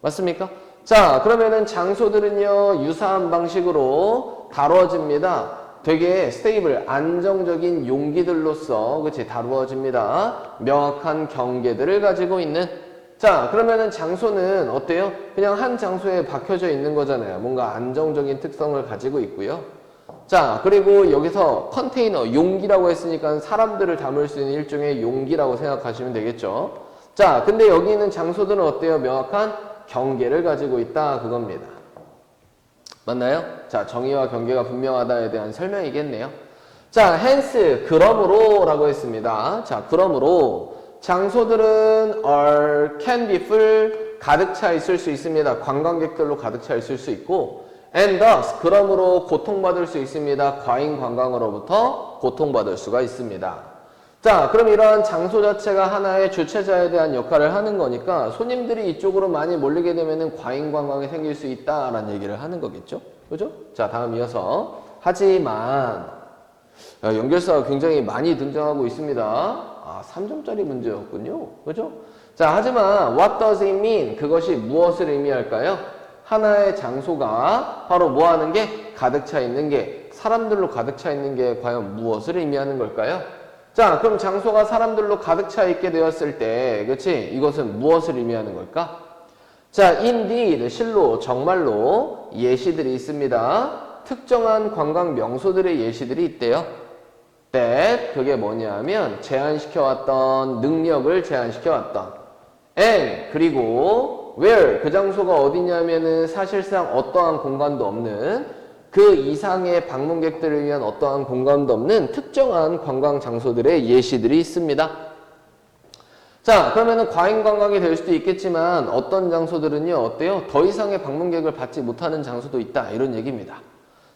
맞습니까? 자, 그러면은 장소들은요, 유사한 방식으로 다루어집니다. 되게 스테이블, 안정적인 용기들로서, 그치, 다루어집니다. 명확한 경계들을 가지고 있는. 자, 그러면은 장소는 어때요? 그냥 한 장소에 박혀져 있는 거잖아요. 뭔가 안정적인 특성을 가지고 있고요. 자, 그리고 여기서 컨테이너, 용기라고 했으니까 사람들을 담을 수 있는 일종의 용기라고 생각하시면 되겠죠. 자, 근데 여기 있는 장소들은 어때요? 명확한 경계를 가지고 있다, 그겁니다. 맞나요? 자, 정의와 경계가 분명하다에 대한 설명이겠네요. 자, hence, 그러므로 라고 했습니다. 자, 그러므로 장소들은 can be full, 가득 차 있을 수 있습니다. 관광객들로 가득 차 있을 수 있고 and thus, 그러므로 고통받을 수 있습니다. 과잉 관광으로부터 고통받을 수가 있습니다. 자, 그럼 이러한 장소 자체가 하나의 주체자에 대한 역할을 하는 거니까 손님들이 이쪽으로 많이 몰리게 되면은 과잉 관광이 생길 수 있다라는 얘기를 하는 거겠죠? 그죠? 자, 다음 이어서 하지만 연결사가 굉장히 많이 등장하고 있습니다. 아, 3점짜리 문제였군요. 그죠? 자, 하지만 what does it mean? 그것이 무엇을 의미할까요? 하나의 장소가 바로 뭐 하는 게? 가득 차 있는 게, 사람들로 가득 차 있는 게 과연 무엇을 의미하는 걸까요? 자, 그럼 장소가 사람들로 가득 차 있게 되었을 때, 그치? 이것은 무엇을 의미하는 걸까? 자, indeed, 실로, 정말로 예시들이 있습니다. 특정한 관광 명소들의 예시들이 있대요. that, 그게 뭐냐면 제한시켜왔던, 능력을 제한시켜왔던 and, 그리고 where, 그 장소가 어디냐면은 사실상 어떠한 공간도 없는 그 이상의 방문객들을 위한 어떠한 공간도 없는 특정한 관광 장소들의 예시들이 있습니다. 자, 그러면은 과잉 관광이 될 수도 있겠지만 어떤 장소들은요, 어때요? 더 이상의 방문객을 받지 못하는 장소도 있다, 이런 얘기입니다.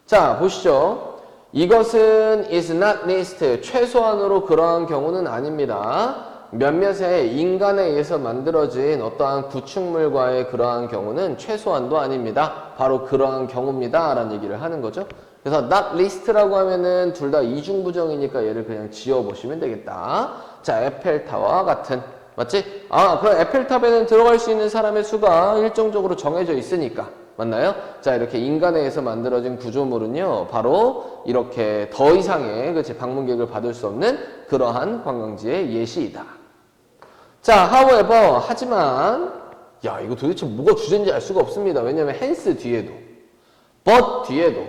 자, 보시죠. 이것은 is not least, 최소한으로 그러한 경우는 아닙니다. 몇몇의 인간에 의해서 만들어진 어떠한 구축물과의 그러한 경우는 최소한도 아닙니다. 바로 그러한 경우입니다. 라는 얘기를 하는 거죠. 그래서 not least라고 하면은 둘 다 이중부정이니까 얘를 그냥 지워보시면 되겠다. 자, 에펠탑과 같은. 맞지? 아, 그럼 에펠탑에는 들어갈 수 있는 사람의 수가 일정적으로 정해져 있으니까. 맞나요? 자, 이렇게 인간에 의해서 만들어진 구조물은요, 바로 이렇게 더 이상의, 그치, 방문객을 받을 수 없는 그러한 관광지의 예시이다. 자, however, 하지만, 야, 이거 도대체 뭐가 주제인지 알 수가 없습니다. 왜냐면 hence 뒤에도, but 뒤에도,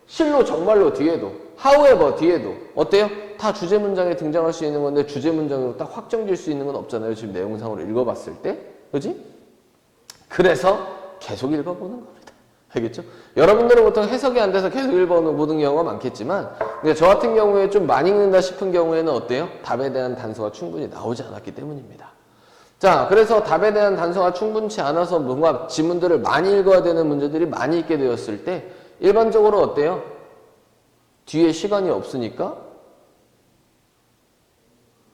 실로 정말로 뒤에도, however 뒤에도, 어때요? 다 주제 문장에 등장할 수 있는 건데 주제 문장으로 딱 확정질 수 있는 건 없잖아요. 지금 내용상으로 읽어봤을 때. 그지? 그래서 계속 읽어보는 겁니다. 알겠죠? 여러분들은 보통 해석이 안 돼서 계속 읽어보는 경우가 많겠지만, 근데 저 같은 경우에 좀 많이 읽는다 싶은 경우에는 어때요? 답에 대한 단서가 충분히 나오지 않았기 때문입니다. 자, 그래서 답에 대한 단서가 충분치 않아서 뭔가 지문들을 많이 읽어야 되는 문제들이 많이 있게 되었을 때 일반적으로 어때요? 뒤에 시간이 없으니까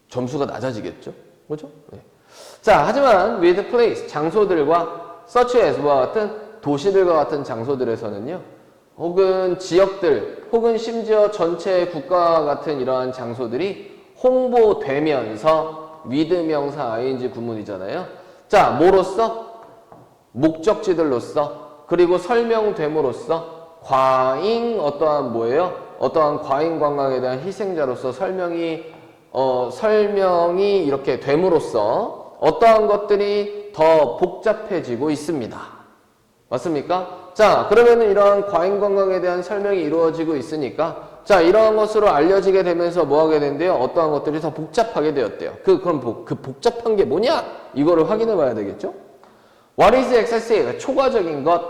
점수가 낮아지겠죠? 그죠? 네. 자, 하지만 with place, 장소들과 such as와 같은 도시들과 같은 장소들에서는요, 혹은 지역들, 혹은 심지어 전체 국가와 같은 이러한 장소들이 홍보되면서 with 명사 ing 구문이잖아요. 자, 뭐로써? 목적지들로서, 그리고 설명됨으로써 과잉 어떠한 뭐예요? 어떠한 과잉 관광에 대한 희생자로서 설명이 이렇게 됨으로써 어떠한 것들이 더 복잡해지고 있습니다. 맞습니까? 자, 그러면은 이러한 과잉 관광에 대한 설명이 이루어지고 있으니까, 자, 이러한 것으로 알려지게 되면서 뭐 하게 된대요? 어떠한 것들이 더 복잡하게 되었대요. 그럼 그 복잡한 게 뭐냐? 이거를 확인해 봐야 되겠죠? What is excessive? 초과적인 것,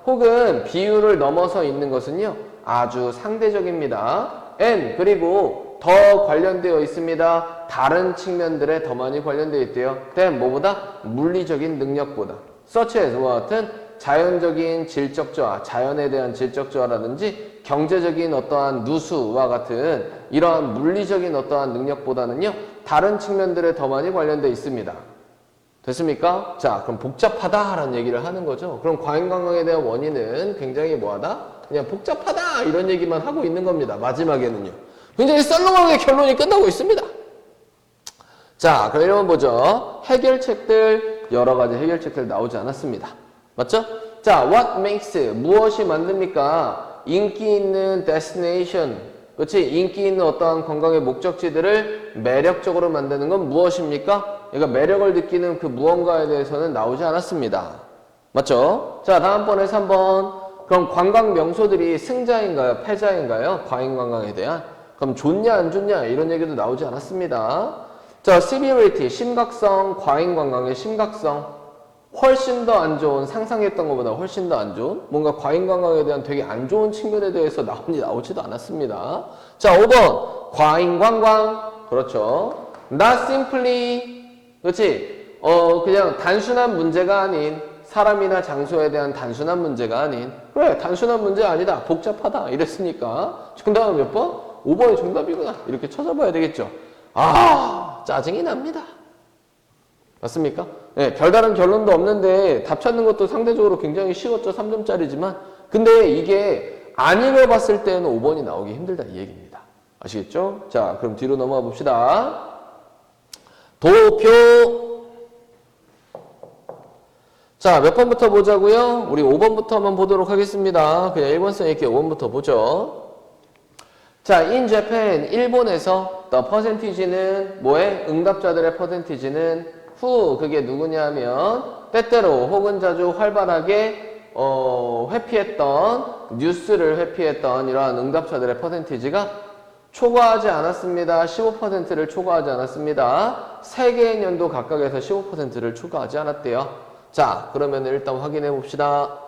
혹은 비율을 넘어서 있는 것은요, 아주 상대적입니다. and, 그리고 더 관련되어 있습니다. 다른 측면들에 더 많이 관련되어 있대요. then, 뭐보다? 물리적인 능력보다. such as와 같은 자연적인 질적 저하, 자연에 대한 질적 저하라든지 경제적인 어떠한 누수와 같은 이러한 물리적인 어떠한 능력보다는요, 다른 측면들에 더 많이 관련되어 있습니다. 됐습니까? 자, 그럼 복잡하다라는 얘기를 하는 거죠. 그럼 과잉관광에 대한 원인은 굉장히 뭐하다? 그냥 복잡하다 이런 얘기만 하고 있는 겁니다. 마지막에는요. 굉장히 썰렁하게 결론이 끝나고 있습니다. 자, 그럼 이러면 뭐죠? 해결책들, 여러 가지 해결책들 나오지 않았습니다. 맞죠? 자, what makes, 무엇이 만듭니까? 인기 있는 destination, 그렇지? 인기 있는 어떠한 관광의 목적지들을 매력적으로 만드는 건 무엇입니까? 그러니까 매력을 느끼는 그 무언가에 대해서는 나오지 않았습니다. 맞죠? 자, 다음번에 3번. 그럼 관광 명소들이 승자인가요? 패자인가요? 과잉관광에 대한? 그럼 좋냐 안 좋냐 이런 얘기도 나오지 않았습니다. 자, severity, 심각성, 과잉관광의 심각성. 훨씬 더 안 좋은, 상상했던 것보다 훨씬 더 안 좋은, 뭔가 과잉관광에 대한 되게 안 좋은 측면에 대해서 나오지도 않았습니다. 자, 5번. 과잉관광. 그렇죠. Not simply. 그렇지? 그냥 단순한 문제가 아닌, 사람이나 장소에 대한 단순한 문제가 아닌, 그래, 단순한 문제 아니다. 복잡하다. 이랬으니까. 정답은 몇 번? 5번이 정답이구나. 이렇게 찾아봐야 되겠죠. 아, 짜증이 납니다. 맞습니까? 네, 별다른 결론도 없는데 답 찾는 것도 상대적으로 굉장히 쉬웠죠. 3점짜리지만. 근데 이게 안 읽어봤을 때는 5번이 나오기 힘들다 이 얘기입니다. 아시겠죠? 자, 그럼 뒤로 넘어가 봅시다. 도표. 자, 몇 번부터 보자고요? 우리 5번부터 한번 보도록 하겠습니다. 그냥 1번 써있게 5번부터 보죠. 자, in Japan, 일본에서 the percentage는 뭐에? 응답자들의 퍼센티지는 who, 그게 누구냐면 때때로 혹은 자주 활발하게 회피했던, 뉴스를 회피했던 이러한 응답자들의 퍼센티지가 초과하지 않았습니다. 15%를 초과하지 않았습니다. 3개의 년도 각각에서 15%를 초과하지 않았대요. 자, 그러면 일단 확인해 봅시다.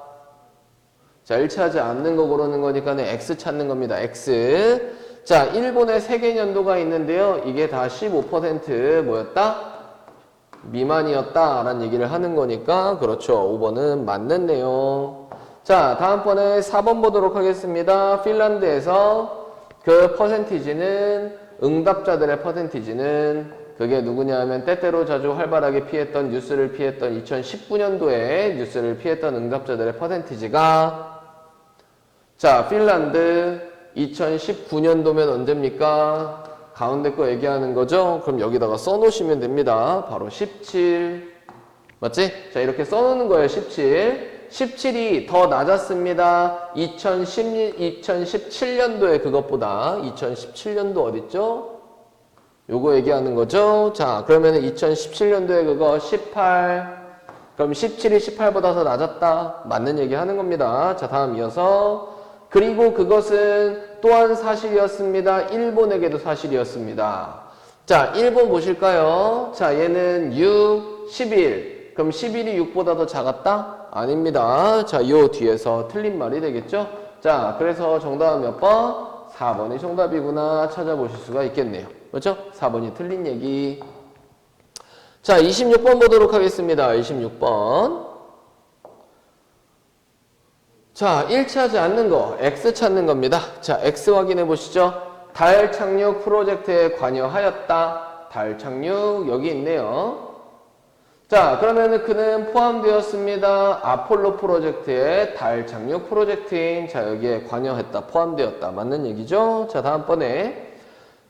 자, 일치하지 않는 거 고르는 거니까는 X 찾는 겁니다. X. 자, 일본에 3개 년도가 있는데요. 이게 다 15% 뭐였다? 미만이었다라는 얘기를 하는 거니까 그렇죠. 5번은 맞는 내용. 자, 다음번에 4번 보도록 하겠습니다. 핀란드에서 그 퍼센티지는 응답자들의 퍼센티지는 그게 누구냐면 때때로 자주 활발하게 피했던 뉴스를 피했던 2019년도에 뉴스를 피했던 응답자들의 퍼센티지가 자, 핀란드 2019년도면 언제입니까? 가운데 거 얘기하는 거죠? 그럼 여기다가 써놓으시면 됩니다. 바로 17. 맞지? 자, 이렇게 써놓는 거예요. 17. 17이 더 낮았습니다. 2017년도에 그것보다. 2017년도 어딨죠? 요거 얘기하는 거죠? 자, 그러면 2017년도에 그거 18. 그럼 17이 18보다 더 낮았다. 맞는 얘기 하는 겁니다. 자, 다음 이어서. 그리고 그것은 또한 사실이었습니다. 일본에게도 사실이었습니다. 자, 일본 보실까요? 자, 얘는 6, 11. 그럼 11이 6보다 더 작았다? 아닙니다. 자, 요 뒤에서 틀린 말이 되겠죠? 자, 그래서 정답은 몇 번? 4번이 정답이구나 찾아보실 수가 있겠네요. 그렇죠? 4번이 틀린 얘기. 자, 26번 보도록 하겠습니다. 26번. 자, 일치하지 않는 거, X 찾는 겁니다. 자, X 확인해 보시죠. 달 착륙 프로젝트에 관여하였다. 달 착륙, 여기 있네요. 자, 그러면은 그는 포함되었습니다. 아폴로 프로젝트의 달 착륙 프로젝트인, 자, 여기에 관여했다, 포함되었다. 맞는 얘기죠? 자, 다음번에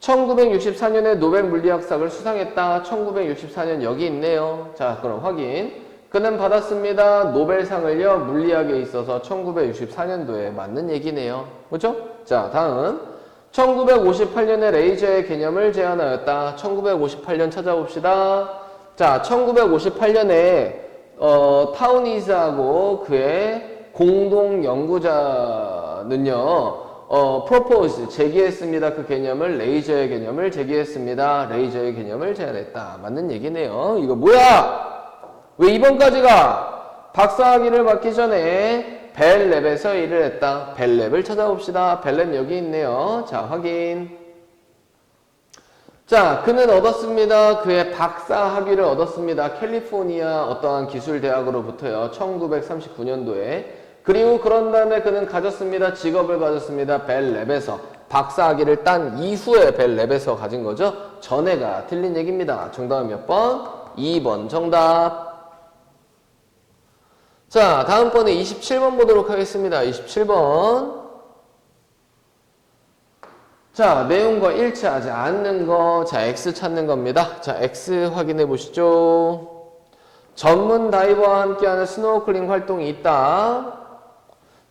1964년에 노벨 물리학상을 수상했다. 1964년 여기 있네요. 자, 그럼 확인. 그는 받았습니다. 노벨상을요. 물리학에 있어서 1964년도에 맞는 얘기네요. 그렇죠? 자, 다음 1958년에 레이저의 개념을 제안하였다. 1958년 찾아봅시다. 자, 1958년에 타우니즈하고 그의 공동 연구자는요. propose, 제기했습니다. 그 개념을, 레이저의 개념을 제기했습니다. 레이저의 개념을 제안했다. 맞는 얘기네요. 이거 뭐야? 왜 2번까지가 박사학위를 받기 전에 벨랩에서 일을 했다. 벨랩을 찾아봅시다. 벨랩 여기 있네요. 자, 확인. 자, 그는 얻었습니다. 그의 박사학위를 얻었습니다. 캘리포니아 어떠한 기술대학으로부터요. 1939년도에 그리고 그런 다음에 그는 가졌습니다. 직업을 가졌습니다. 벨랩에서. 박사학위를 딴 이후에 벨랩에서 가진 거죠. 전에가 틀린 얘기입니다. 정답은 몇 번? 2번 정답. 자, 다음번에 27번 보도록 하겠습니다. 27번. 자, 내용과 일치하지 않는 거. 자, X 찾는 겁니다. 자, X 확인해 보시죠. 전문 다이버와 함께하는 스노클링 활동이 있다.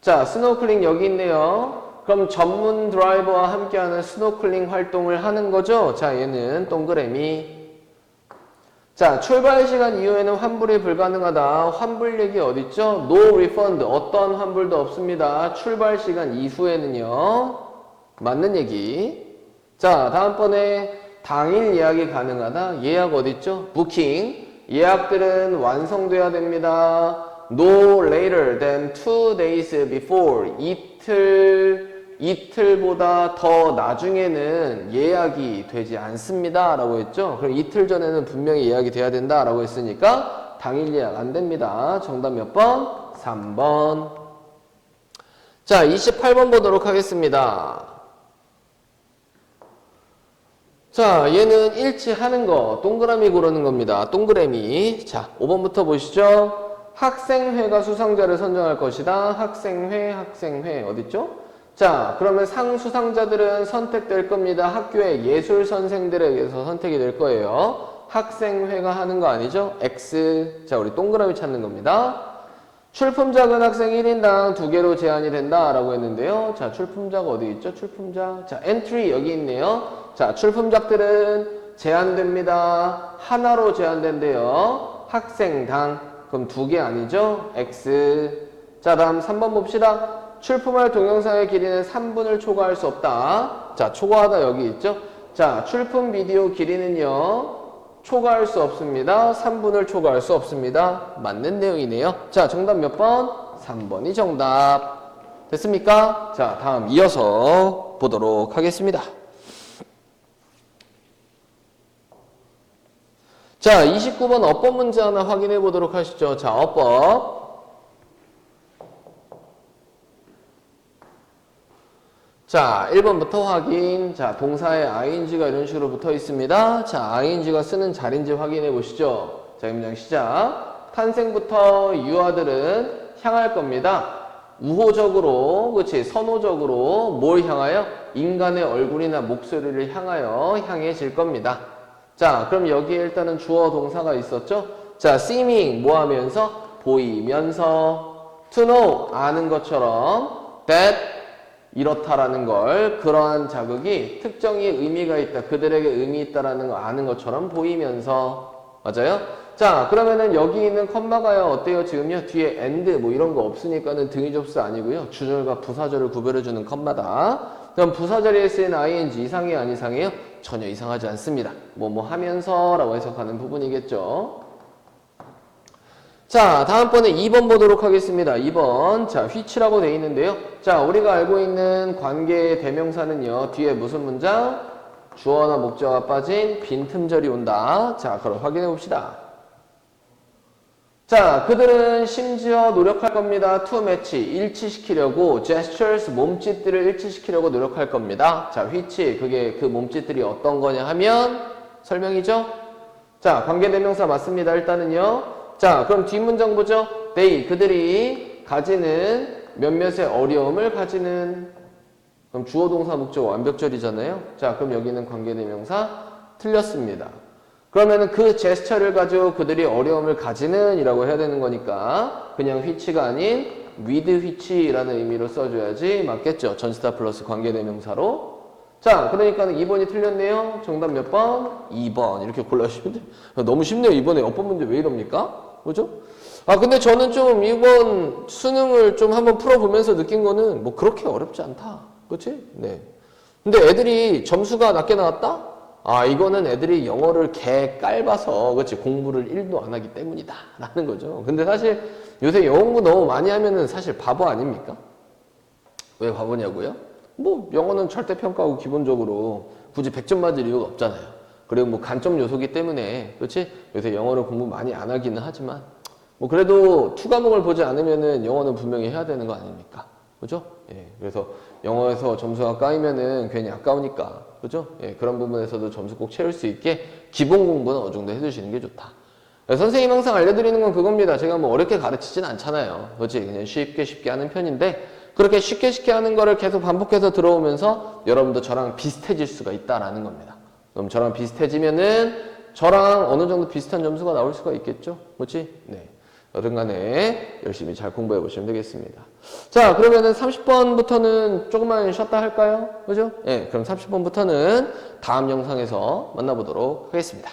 자, 스노클링 여기 있네요. 그럼 전문 드라이버와 함께하는 스노클링 활동을 하는 거죠. 자, 얘는 동그라미. 자, 출발 시간 이후에는 환불이 불가능하다. 환불 얘기 어딨죠? No refund. 어떤 환불도 없습니다. 출발 시간 이후에는요. 맞는 얘기. 자, 다음번에 당일 예약이 가능하다. 예약 어딨죠? 부킹. 예약들은 완성돼야 됩니다. No later than 2 days before. 이틀보다 더 나중에는 예약이 되지 않습니다. 라고 했죠. 그럼 이틀 전에는 분명히 예약이 돼야 된다. 라고 했으니까 당일 예약 안 됩니다. 정답 몇 번? 3번. 자, 28번 보도록 하겠습니다. 자, 얘는 일치하는 거, 동그라미 고르는 겁니다. 동그라미. 자, 5번부터 보시죠. 학생회가 수상자를 선정할 것이다. 학생회, 어딨죠? 자, 그러면 상 수상자들은 선택될 겁니다. 학교의 예술 선생들에 의해서 선택이 될 거예요. 학생회가 하는 거 아니죠? X. 자, 우리 동그라미 찾는 겁니다. 출품작은 학생 1인당 2개로 제한이 된다. 라고 했는데요. 자, 출품작 어디 있죠? 출품작. 자, 엔트리 여기 있네요. 자, 출품작들은 제한됩니다. 하나로 제한된대요. 학생당. 그럼 2개 아니죠? X. 자, 다음 3번 봅시다. 출품할 동영상의 길이는 3분을 초과할 수 없다. 자, 초과하다 여기 있죠? 자, 출품 비디오 길이는요. 초과할 수 없습니다. 3분을 초과할 수 없습니다. 맞는 내용이네요. 자, 정답 몇 번? 3번이 정답. 됐습니까? 자, 다음 이어서 보도록 하겠습니다. 자, 29번 어법 문제 하나 확인해 보도록 하시죠. 자, 어법. 자, 1번부터 확인. 자, 동사에 ing가 이런 식으로 붙어 있습니다. 자, ing가 쓰는 자리인지 확인해 보시죠. 자, 문장 시작. 탄생부터 유아들은 향할 겁니다. 우호적으로, 그렇지, 선호적으로 뭘 향하여? 인간의 얼굴이나 목소리를 향하여 향해질 겁니다. 자, 그럼 여기에 일단은 주어 동사가 있었죠? 자, seeming, 뭐 하면서? 보이면서. to know, 아는 것처럼. that, 이렇다라는 걸, 그러한 자극이 특정의 의미가 있다. 그들에게 의미 있다라는 거 아는 것처럼 보이면서. 맞아요? 자, 그러면은 여기 있는 컴마가요, 어때요? 지금요? 뒤에 and 뭐 이런 거 없으니까는 등위 접수 아니고요. 주절과 부사절을 구별해주는 컴마다. 그럼 부사절에 쓰인 ing 이상해요? 안 이상해요? 전혀 이상하지 않습니다. 뭐 하면서 라고 해석하는 부분이겠죠. 자, 다음번에 2번 보도록 하겠습니다. 2번. 자, which라고 돼 있는데요. 자, 우리가 알고 있는 관계의 대명사는요. 뒤에 무슨 문장? 주어나 목적어가 빠진 빈틈절이 온다. 자, 그럼 확인해 봅시다. 자, 그들은 심지어 노력할 겁니다. to match, 일치시키려고 gestures, 몸짓들을 일치시키려고 노력할 겁니다. 자, which, 그게 그 몸짓들이 어떤 거냐 하면 설명이죠? 자, 관계대명사 맞습니다. 일단은요. 자, 그럼 뒷문장 보죠. they, 그들이 가지는 몇몇의 어려움을 가지는. 그럼 주어 동사 목적어 완벽절이잖아요. 자, 그럼 여기는 관계대명사 틀렸습니다. 그러면은 그 제스처를 가지고 그들이 어려움을 가지는 이라고 해야 되는 거니까 그냥 which가 아닌 with which라는 의미로 써줘야지 맞겠죠. 전치사 플러스 관계대명사로. 자, 그러니까 2번이 틀렸네요. 정답 몇 번? 2번. 이렇게 골라주시면 돼요. 너무 쉽네요. 이번에 어법 문제 왜 이럽니까? 그죠? 아, 근데 저는 좀 이번 수능을 좀 한번 풀어보면서 느낀 거는 뭐 그렇게 어렵지 않다. 그치? 네. 근데 애들이 점수가 낮게 나왔다? 아, 이거는 애들이 영어를 개 깔봐서, 그치? 공부를 1도 안 하기 때문이다. 라는 거죠. 근데 사실 요새 영어 공부 너무 많이 하면은 사실 바보 아닙니까? 왜 바보냐고요? 뭐, 영어는 절대평가하고 기본적으로 굳이 100점 맞을 이유가 없잖아요. 그리고 뭐 간점 요소기 때문에, 그렇지? 요새 영어를 공부 많이 안 하기는 하지만, 뭐 그래도 투 과목을 보지 않으면은 영어는 분명히 해야 되는 거 아닙니까? 그죠? 예, 그래서 영어에서 점수가 까이면은 괜히 아까우니까, 그죠? 예, 그런 부분에서도 점수 꼭 채울 수 있게 기본 공부는 어느 정도 해두시는 게 좋다. 선생님 항상 알려드리는 건 그겁니다. 제가 뭐 어렵게 가르치진 않잖아요. 그렇지? 그냥 쉽게 하는 편인데, 그렇게 쉽게 하는 거를 계속 반복해서 들어오면서 여러분도 저랑 비슷해질 수가 있다라는 겁니다. 그럼 저랑 비슷해지면은 저랑 어느 정도 비슷한 점수가 나올 수가 있겠죠? 그렇지? 네. 여튼 간에 열심히 잘 공부해 보시면 되겠습니다. 자, 그러면은 30번부터는 조금만 쉬었다 할까요? 그죠? 예, 그럼 30번부터는 다음 영상에서 만나보도록 하겠습니다.